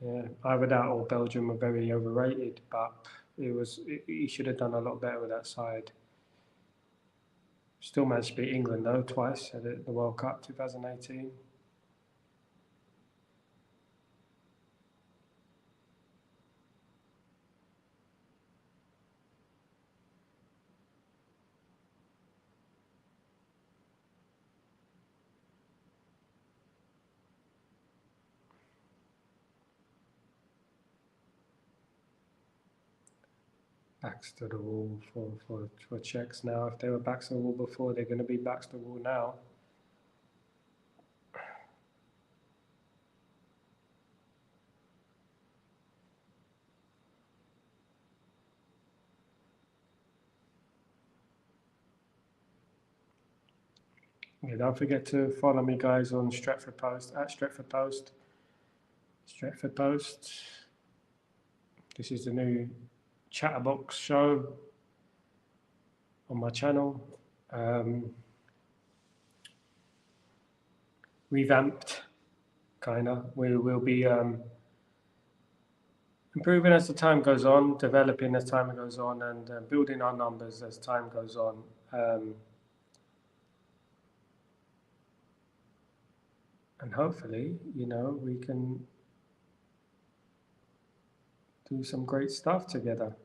Yeah, either that or Belgium were very overrated, but he should have done a lot better with that side. Still managed to beat England though twice at the World Cup 2018. Backs to the wall for Czechs now. If they were backs to the wall before, they're going to be backs to the wall now. Yeah, don't forget to follow me, guys, on Stretford Post, at Stretford Post. Stretford Post. This is the new Chatterbox show on my channel. Revamped, kind of. We will be improving as the time goes on, developing as time goes on, and building our numbers as time goes on. And hopefully, you know, we can do some great stuff together.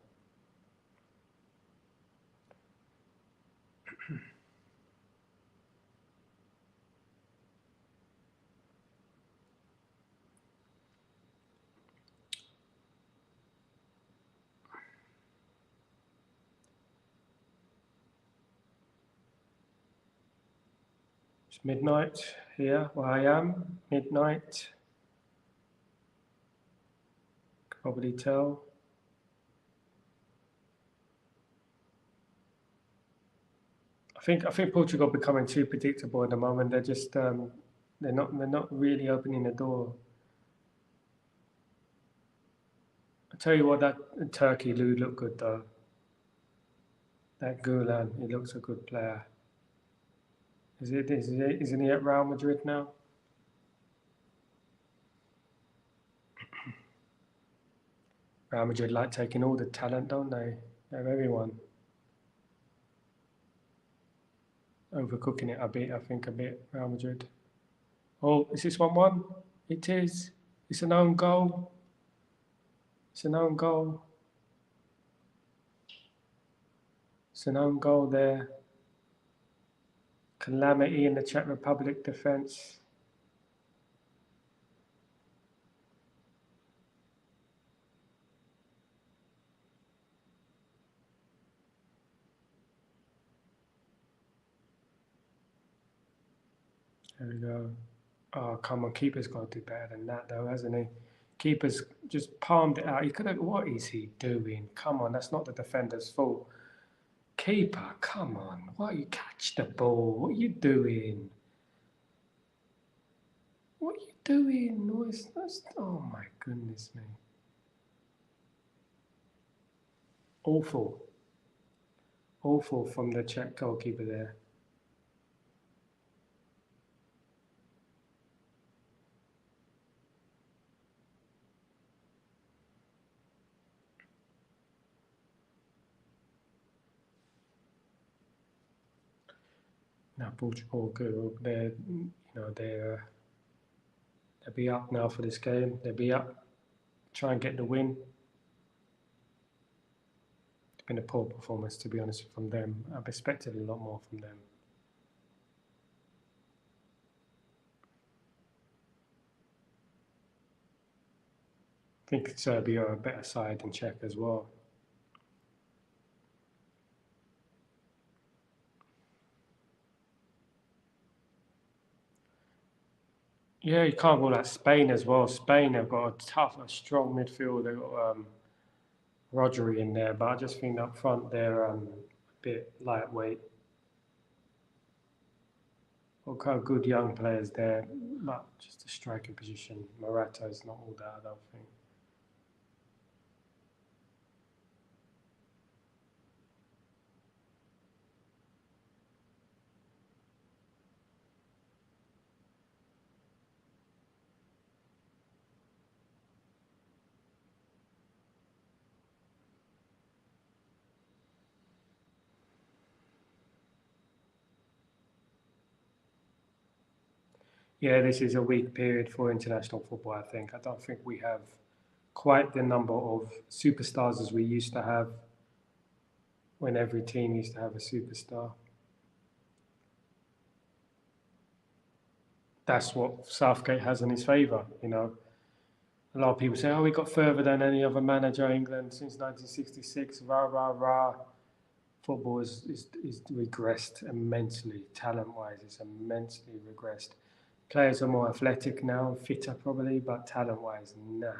It's midnight here where I am, midnight. Can probably tell. I think Portugal are becoming too predictable at the moment. They're just they're not really opening the door. I tell you what, that Turkey looked good though. That Gulen, he looks a good player. Isn't he at Real Madrid now? Real Madrid like taking all the talent, don't they? They have everyone. Overcooking it a bit, I think, Real Madrid. Oh, is this 1-1? It is. It's an own goal. It's an own goal. It's an own goal there. Calamity in the Czech Republic defence. There we go. Oh, come on. Keeper's got to do better than that, though, hasn't he? Keeper's just palmed it out. He could have. What is he doing? Come on. That's not the defender's fault. Keeper, come on. Why you catch the ball? What are you doing? What are you doing? Oh, my goodness me. Awful. Awful from the Czech goalkeeper there. Now Portugal good. They'll be up now for this game. They'll be up. Try and get the win. It's been a poor performance, to be honest, from them. I've expected a lot more from them. I think Serbia are a better side than Czech as well. Yeah, you can't rule out Spain as well. Spain have got a strong midfield. They've got Rodri in there, but I just think up front they're a bit lightweight. Got kind of good young players there, but just a striking position. Morata is not all that, I don't think. Yeah, this is a weak period for international football, I think. I don't think we have quite the number of superstars as we used to have when every team used to have a superstar. That's what Southgate has in his favour, you know. A lot of people say, oh, we got further than any other manager in England since 1966, rah, rah, rah. Football is regressed immensely, talent-wise, it's immensely regressed. Players are more athletic now, fitter probably, but talent-wise, nah.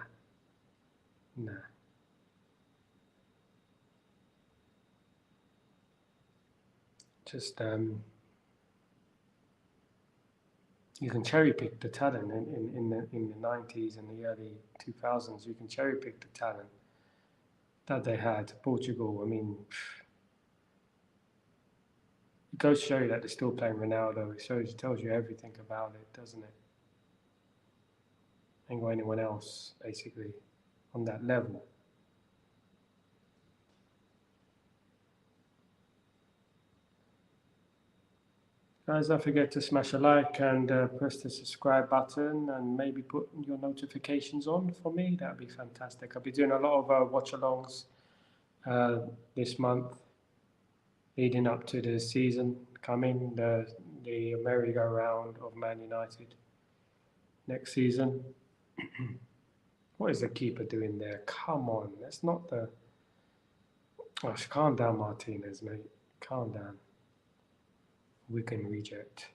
Just you can cherry pick the talent in the 90s and the early 2000s. You can cherry pick the talent that they had. Portugal, I mean, it goes to show you that they're still playing Ronaldo. It tells you everything about it, doesn't it? Ain't got anyone else basically on that level. Guys, don't forget to smash a like and press the subscribe button and maybe put your notifications on for me. That would be fantastic. I'll be doing a lot of watch-alongs this month leading up to the season coming, the merry-go-round of Man United next season. What is the keeper doing there? Come on, that's not the... Oh, calm down, Martinez, mate. Calm down. We can reject.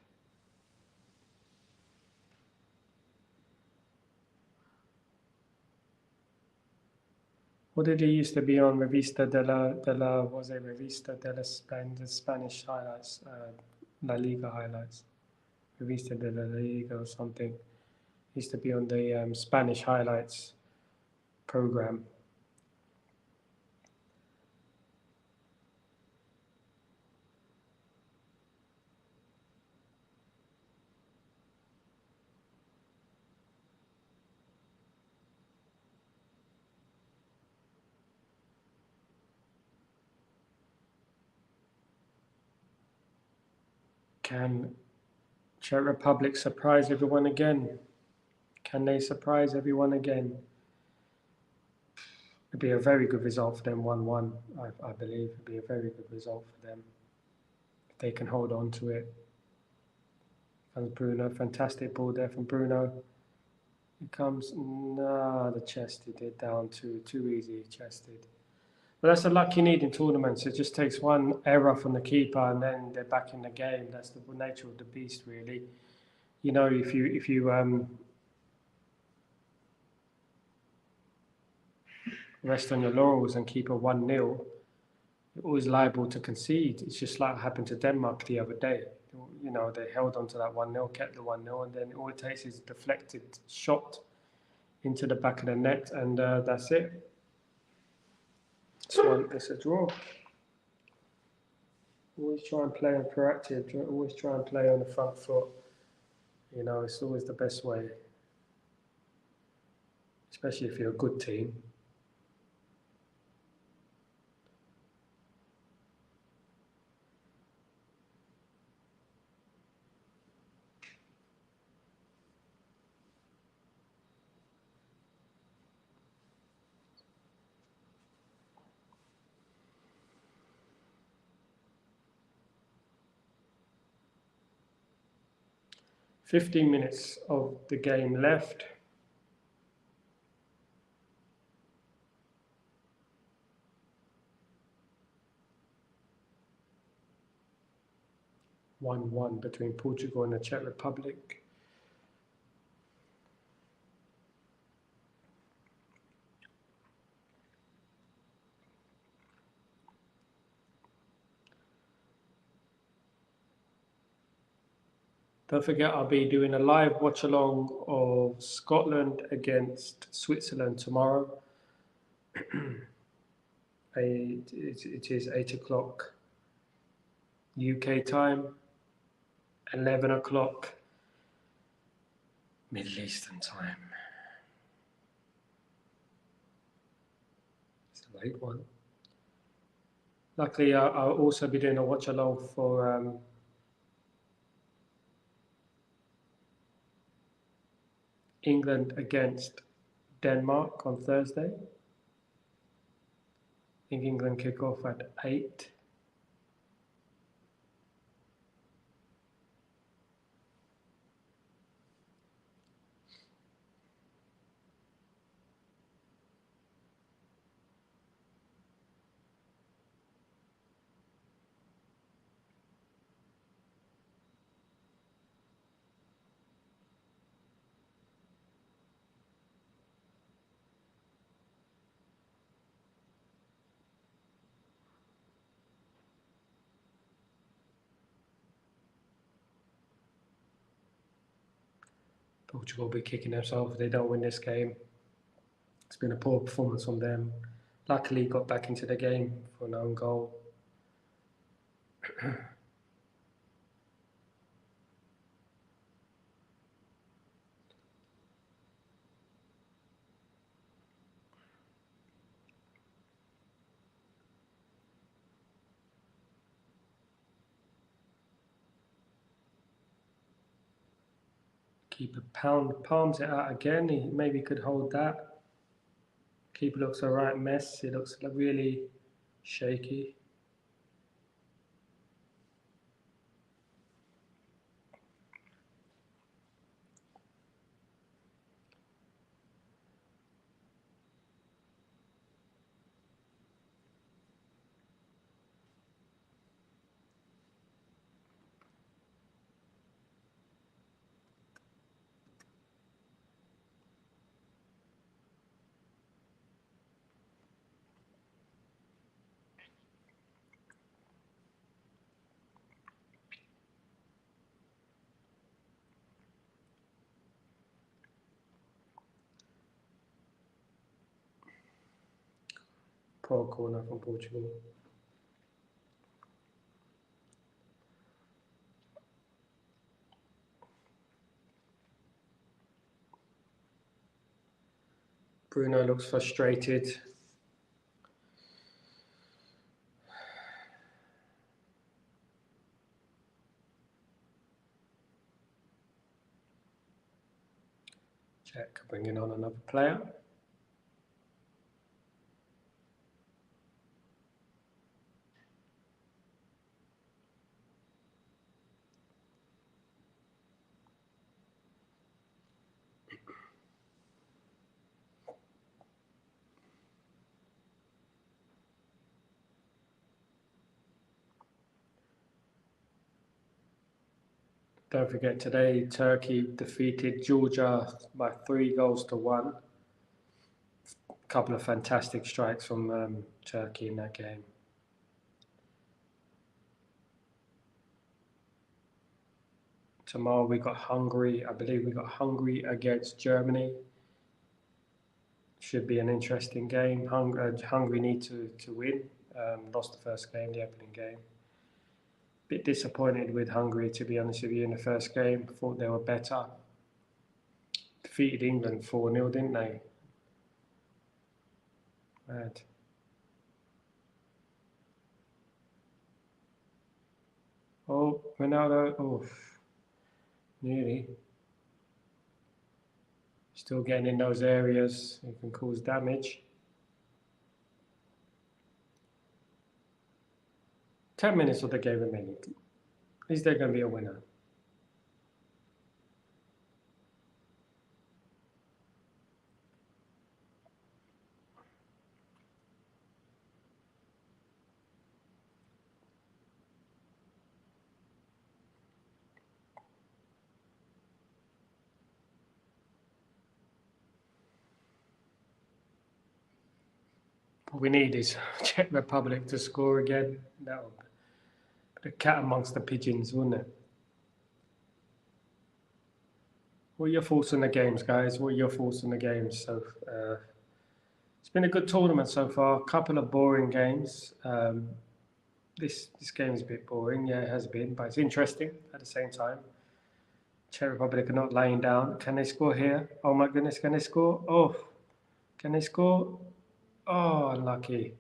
What did he used to be on? Revista de the Spanish highlights, La Liga highlights. Revista de la Liga or something. He used to be on the Spanish highlights program. Can Czech Republic surprise everyone again? Can they surprise everyone again? It'd be a very good result for them, 1-1, I believe. It'd be a very good result for them. If they can hold on to it. Comes Bruno, fantastic ball there from Bruno. It comes, the chested it down too easy, chested. But that's a luck you need in tournaments. It just takes one error from the keeper and then they're back in the game. That's the nature of the beast, really. you know, if you rest on your laurels and keep a 1-0, you're always liable to concede. It's just like happened to Denmark the other day. You know, they held on to that 1-0, kept the 1-0, and then all it takes is a deflected shot into the back of the net, and that's it. It's a draw. Always try and play on proactive. Always try and play on the front foot. You know, it's always the best way, especially if you're a good team. "15 minutes of the game left. (1-1) between Portugal and the Czech Republic. Don't forget, I'll be doing a live watch along of Scotland against Switzerland tomorrow. It is 8 o'clock UK time, 11 o'clock Middle Eastern time. It's a late one. Luckily, I'll also be doing a watch along for England against Denmark on Thursday. I think England kick off at 8. Portugal will be kicking themselves if they don't win this game. It's been a poor performance from them. Luckily, got back into the game for an own goal. Keeper palms it out again. He maybe could hold that. Keeper looks a right mess. He looks really shaky. Poor corner from Portugal. Bruno looks frustrated. Czech bringing on another player. Don't forget today, Turkey defeated Georgia by 3 goals to 1. A couple of fantastic strikes from Turkey in that game. Tomorrow we got Hungary. I believe we got Hungary against Germany. Should be an interesting game. Hungary need to win. Lost the first game, the opening game. Bit disappointed with Hungary, to be honest with you, in the first game. Thought they were better. Defeated England 4-0, didn't they? Mad. Oh, Ronaldo. Oh, nearly. Still getting in those areas. It can cause damage. 10 minutes of the game remaining. Is there going to be a winner? What we need is Czech Republic to score again. That would be the cat amongst the pigeons, wouldn't it? What are your thoughts on the games, guys? What are your thoughts on the games? So it's been a good tournament so far. A couple of boring games. This game is a bit boring. Yeah, it has been, but it's interesting at the same time. Czech Republic are not laying down. Can they score here? Oh my goodness, can they score? Oh, can they score? Oh, unlucky.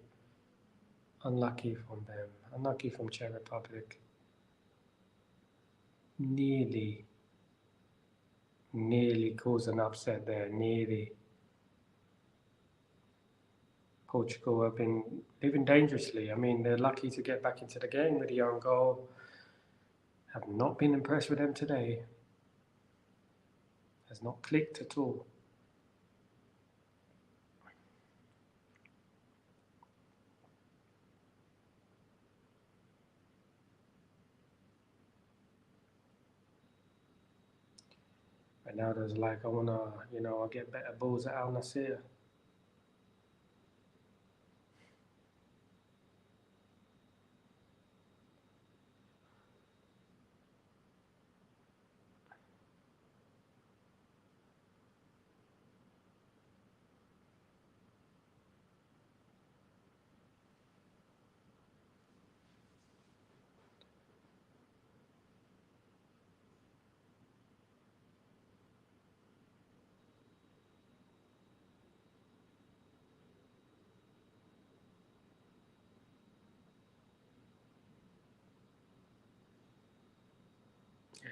Unlucky from them. Unlucky from Czech Republic. Nearly caused an upset there. Nearly. Portugal have been living dangerously. I mean, they're lucky to get back into the game with the own goal. Have not been impressed with them today. Has not clicked at all. But now there's like, I want to, I'll get better balls at Al Nassr.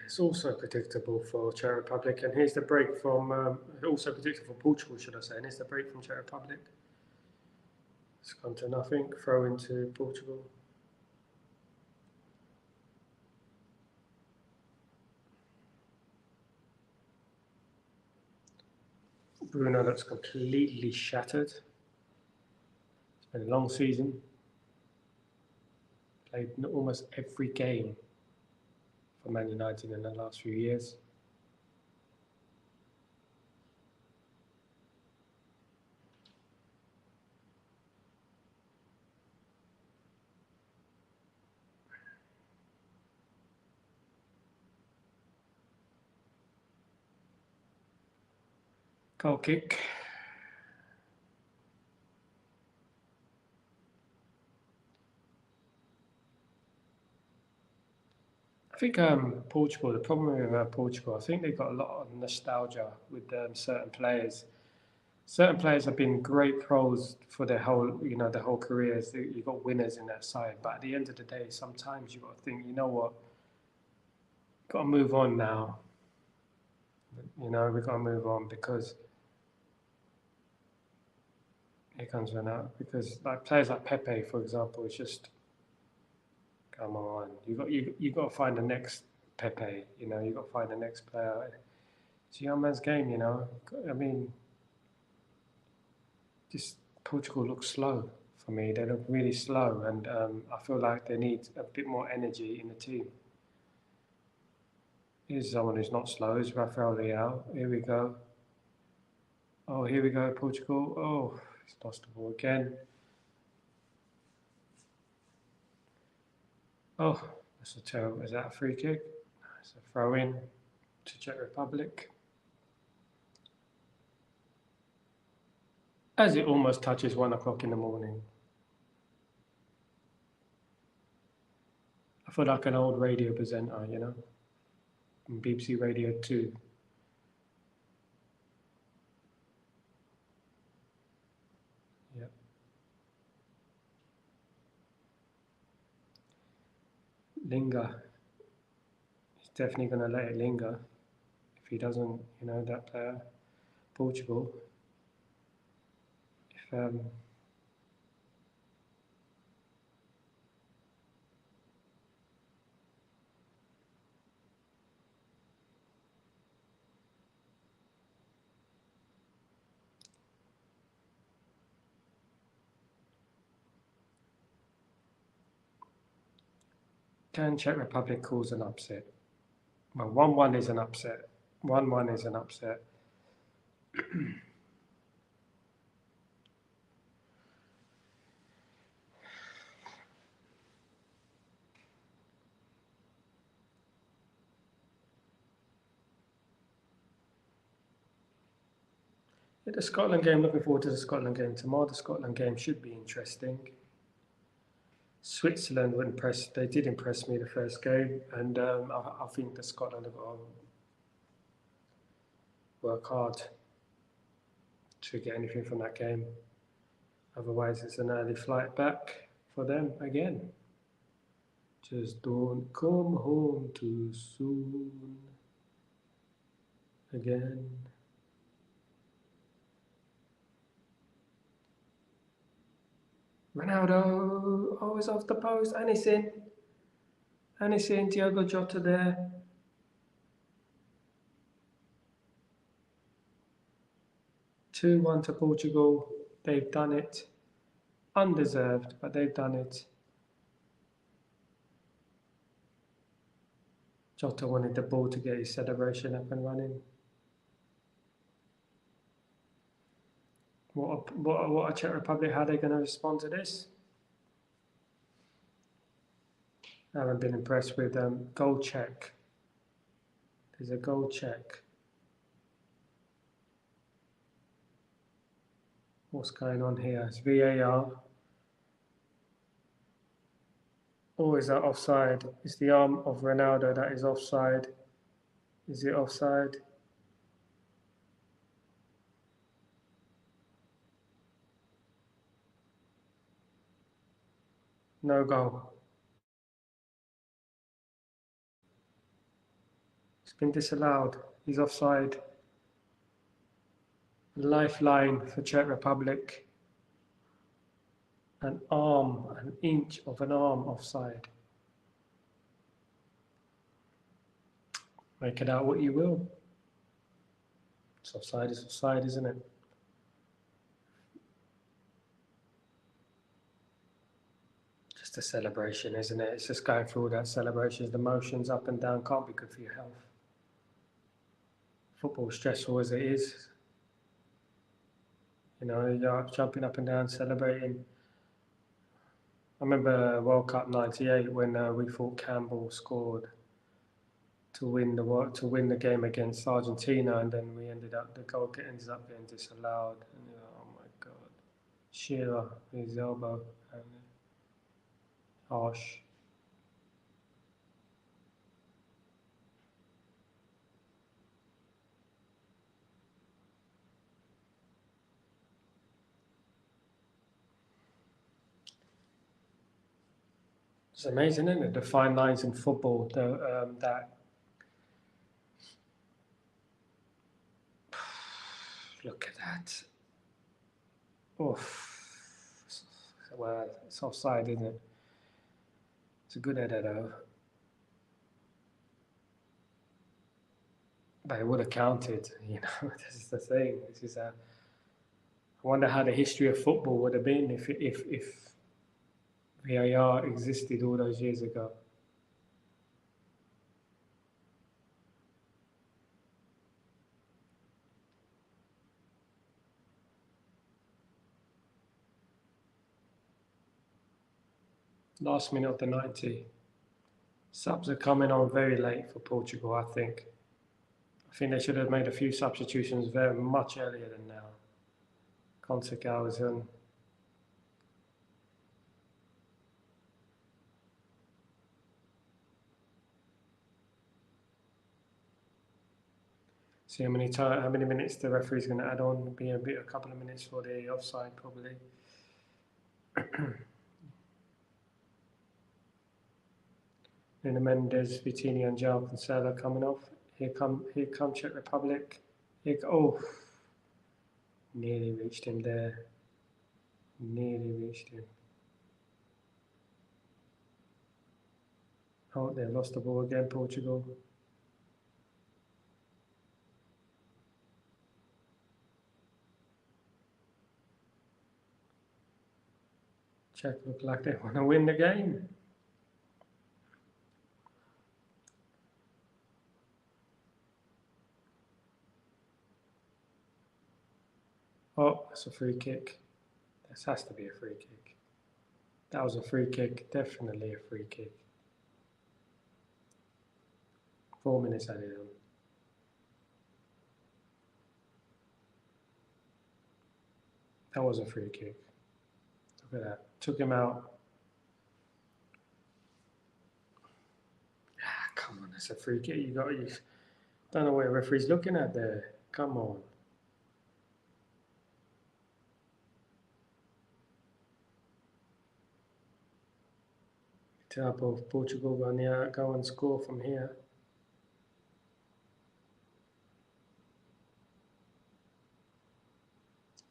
It's also predictable for Czech Republic, and here's the break from, also predictable for Portugal, should I say, and here's the break from Czech Republic. It's gone to nothing, throw into Portugal. Bruno looks completely shattered. It's been a long season. Played almost every game for Man United in the last few years. Goal kick. I think Portugal, the problem with Portugal, I think they've got a lot of nostalgia with certain players. Certain players have been great pros for their whole, their whole careers. You've got winners in that side, but at the end of the day, sometimes you've got to think, you know what, got to move on now. We've got to move on because here comes Ronaldo. Because like players like Pepe, for example, it's just come on. You got to find the next Pepe. You got to find the next player. It's a young man's game. I mean, just Portugal looks slow for me. They look really slow, and I feel like they need a bit more energy in the team. Here's someone who's not slow. It's Rafael Leao. Here we go. Oh, here we go, Portugal. Oh, he's lost the ball again. Oh, that's a terrible. Is that a free kick? It's a throw in to Czech Republic. As it almost touches 1 o'clock in the morning. I feel like an old radio presenter, you know, on BBC Radio 2. Yep. Linger. He's definitely going to let it linger. If he doesn't, you know, that player, Portugal. If can Czech Republic cause an upset? Well, 1-1 is an upset. 1-1 is an upset. The Scotland game, looking forward to the Scotland game tomorrow. The Scotland game should be interesting. Switzerland would impress. They did impress me the first game, and I think that Scotland have got to work hard to get anything from that game. Otherwise, it's an early flight back for them again. Just don't come home too soon again. Ronaldo, oh, he's off the post, and he's in. And he's in, Diogo Jota there. (2-1) to Portugal. They've done it. Undeserved, but they've done it. Jota wanted the ball to get his celebration up and running. What a Czech Republic, how are they going to respond to this? I haven't been impressed with goal check. There's a goal check. What's going on here? It's VAR. Or is that offside? It's the arm of Ronaldo that is offside. Is it offside? No goal. It's been disallowed. He's offside. Lifeline for Czech Republic. An arm, an inch of an arm offside. Make it out what you will. It's offside, isn't it? Just a celebration, isn't it? It's just going through all that celebrations, the motions up and down, can't be good for your health. Football, stressful as it is. You know, you're jumping up and down, celebrating. I remember World Cup '98 when we thought Campbell scored to win the game against Argentina, and then the goal ends up getting disallowed. And you're like, oh my God, Shearer, his elbow, and harsh. It's amazing, isn't it? The fine lines in football. That look at that. Oof. Well, it's offside, isn't it? It's a good header, though. But it would have counted, you know. This is the thing. I wonder how the history of football would have been if VAR existed all those years ago. Last minute of the 90. Subs are coming on very late for Portugal, I think. I think they should have made a few substitutions very much earlier than now. Consequal was in. See how many minutes the referee's going to add on. It'll be a couple of minutes for the offside, probably. Nuno Mendes, Vitinha, and João Cancelo coming off. Here come Czech Republic. Nearly reached him there. Nearly reached him. Oh, they lost the ball again, Portugal. Czech look like they want to win the game. Oh, that's a free kick. This has to be a free kick. That was a free kick, definitely a free kick. 4 minutes added on. That was a free kick. Look at that. Took him out. Come on, that's a free kick. You don't know what the referee's looking at there. Come on. Type of Portugal going go and score from here.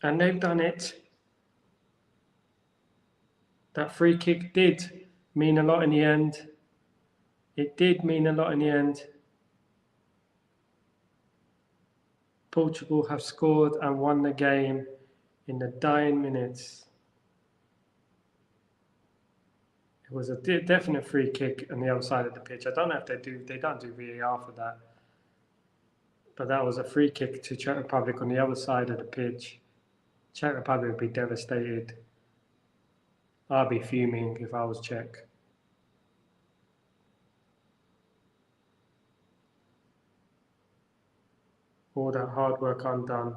And they've done it. That free kick did mean a lot in the end. It did mean a lot in the end. Portugal have scored and won the game in the dying minutes. It was a definite free kick on the other side of the pitch. I don't know if they don't do VAR for that. But that was a free kick to Czech Republic on the other side of the pitch. Czech Republic would be devastated. I'd be fuming if I was Czech. All that hard work undone.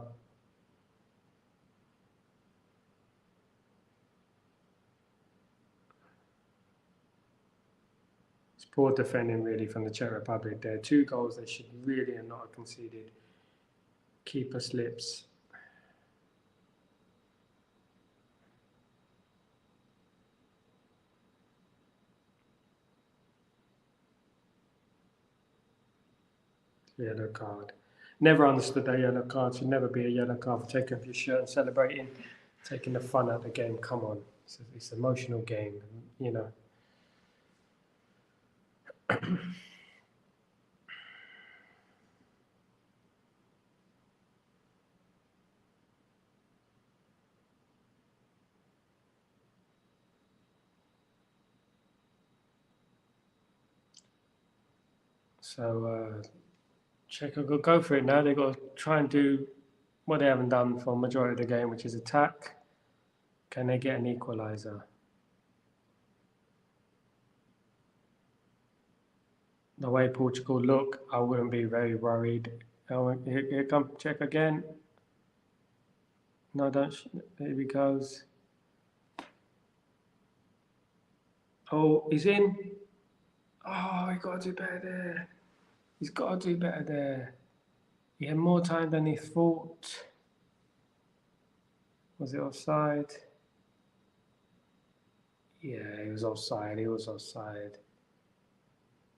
It's poor defending really from the Czech Republic there. 2 goals they should really not have conceded. Keeper slips. Yellow card. Never understood that yellow card. Should never be a yellow card for taking off your shirt and celebrating, taking the fun out of the game. Come on, it's an emotional game, you know. So Czech will go for it now. They've got to try and do what they haven't done for the majority of the game, which is attack. Can they get an equaliser? The way Portugal look, I wouldn't be very worried. Oh, here comes Czech again. No, don't. There he goes. Oh, he's in. Oh, he got to do better there. He's got to do better there. He had more time than he thought. Was it offside? Yeah, he was offside. He was offside.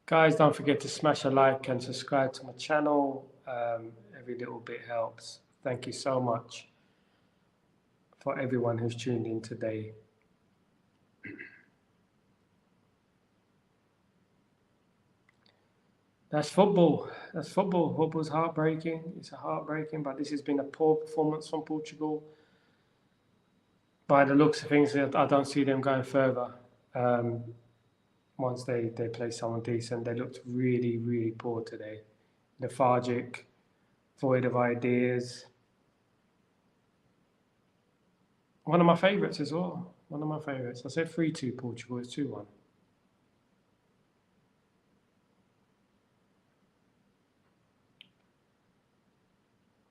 Guys, don't forget to smash a like and subscribe to my channel. Every little bit helps. Thank you so much for everyone who's tuned in today. That's football. That's football. Football's heartbreaking. It's heartbreaking, but this has been a poor performance from Portugal. By the looks of things, I don't see them going further. Once they play someone decent, they looked really, really poor today. Lethargic, void of ideas. One of my favourites as well. One of my favourites. I said 3-2 Portugal. It's 2-1.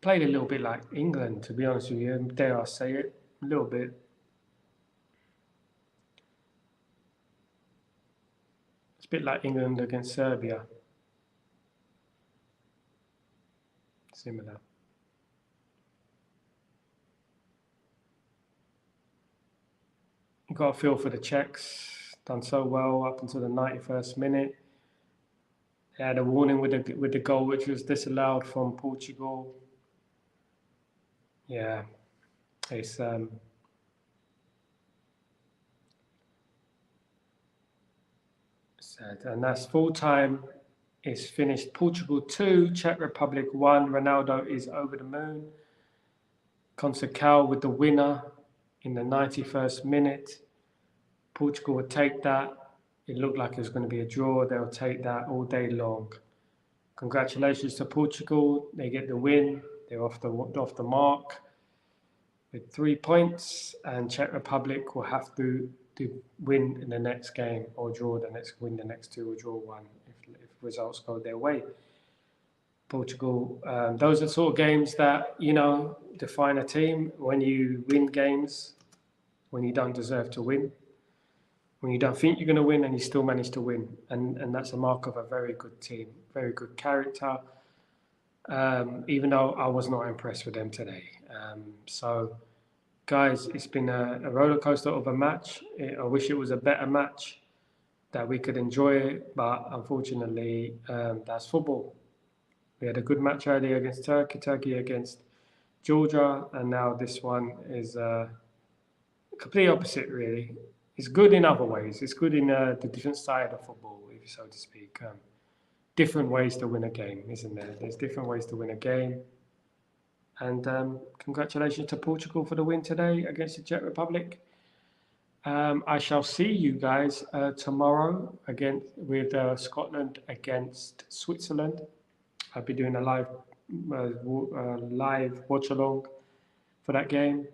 Played a little bit like England, to be honest with you. Dare I say it? A little bit. It's a bit like England against Serbia. Similar. You got a feel for the Czechs. Done so well up until the 91st minute. They had a warning with the goal, which was disallowed from Portugal. Yeah, it's sad, and that's full time. It's finished. Portugal 2, Czech Republic 1. Ronaldo is over the moon. Conceição with the winner in the 91st minute. Portugal would take that. It looked like it was going to be a draw. They'll take that all day long. Congratulations to Portugal. They get the win. They're off the mark with 3 points, and Czech Republic will have to win in the next game or win the next two or draw one if results go their way. Portugal, those are the sort of games that, define a team. When you win games, when you don't deserve to win, when you don't think you're going to win and you still manage to win. And that's a mark of a very good team, very good character, even though I was not impressed with them today. So, guys, it's been a roller coaster of a match. I wish it was a better match that we could enjoy it, but unfortunately, that's football. We had a good match earlier against Turkey against Georgia, and now this one is complete opposite, really. It's good in other ways. It's good in the different side of football, so to speak. Different ways to win a game, isn't there? There's different ways to win a game. And congratulations to Portugal for the win today against the Czech Republic. I shall see you guys tomorrow with Scotland against Switzerland. I'll be doing a live watch along for that game.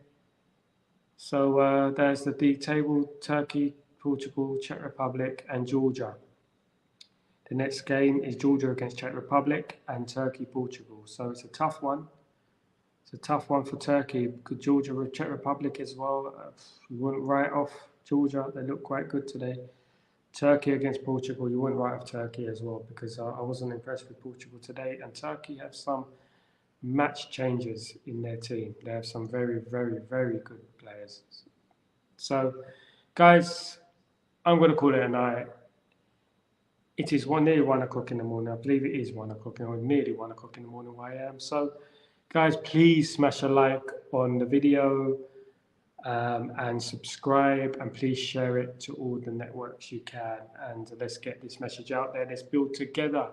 So there's the league table: Turkey, Portugal, Czech Republic, and Georgia. The next game is Georgia against Czech Republic and Turkey, Portugal. So it's a tough one. It's a tough one for Turkey. Could Georgia with Czech Republic as well? You wouldn't write off Georgia. They look quite good today. Turkey against Portugal, you wouldn't write off Turkey as well, because I wasn't impressed with Portugal today. And Turkey have some match changes in their team. They have some very, very, very good players. So, guys, I'm going to call it a night. It is nearly 1 o'clock in the morning. I believe it is 1 o'clock, or nearly 1 o'clock in the morning where I am. So, guys, please smash a like on the video and subscribe, and please share it to all the networks you can. And let's get this message out there. Let's build together.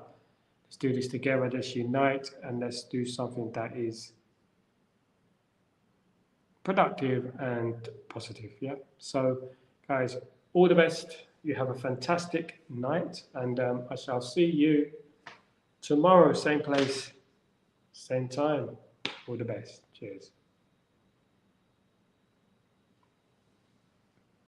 Let's do this together. Let's unite, and let's do something that is productive and positive. Yeah. So, guys, all the best. You have a fantastic night, and I shall see you tomorrow, same place, same time. All the best. Cheers.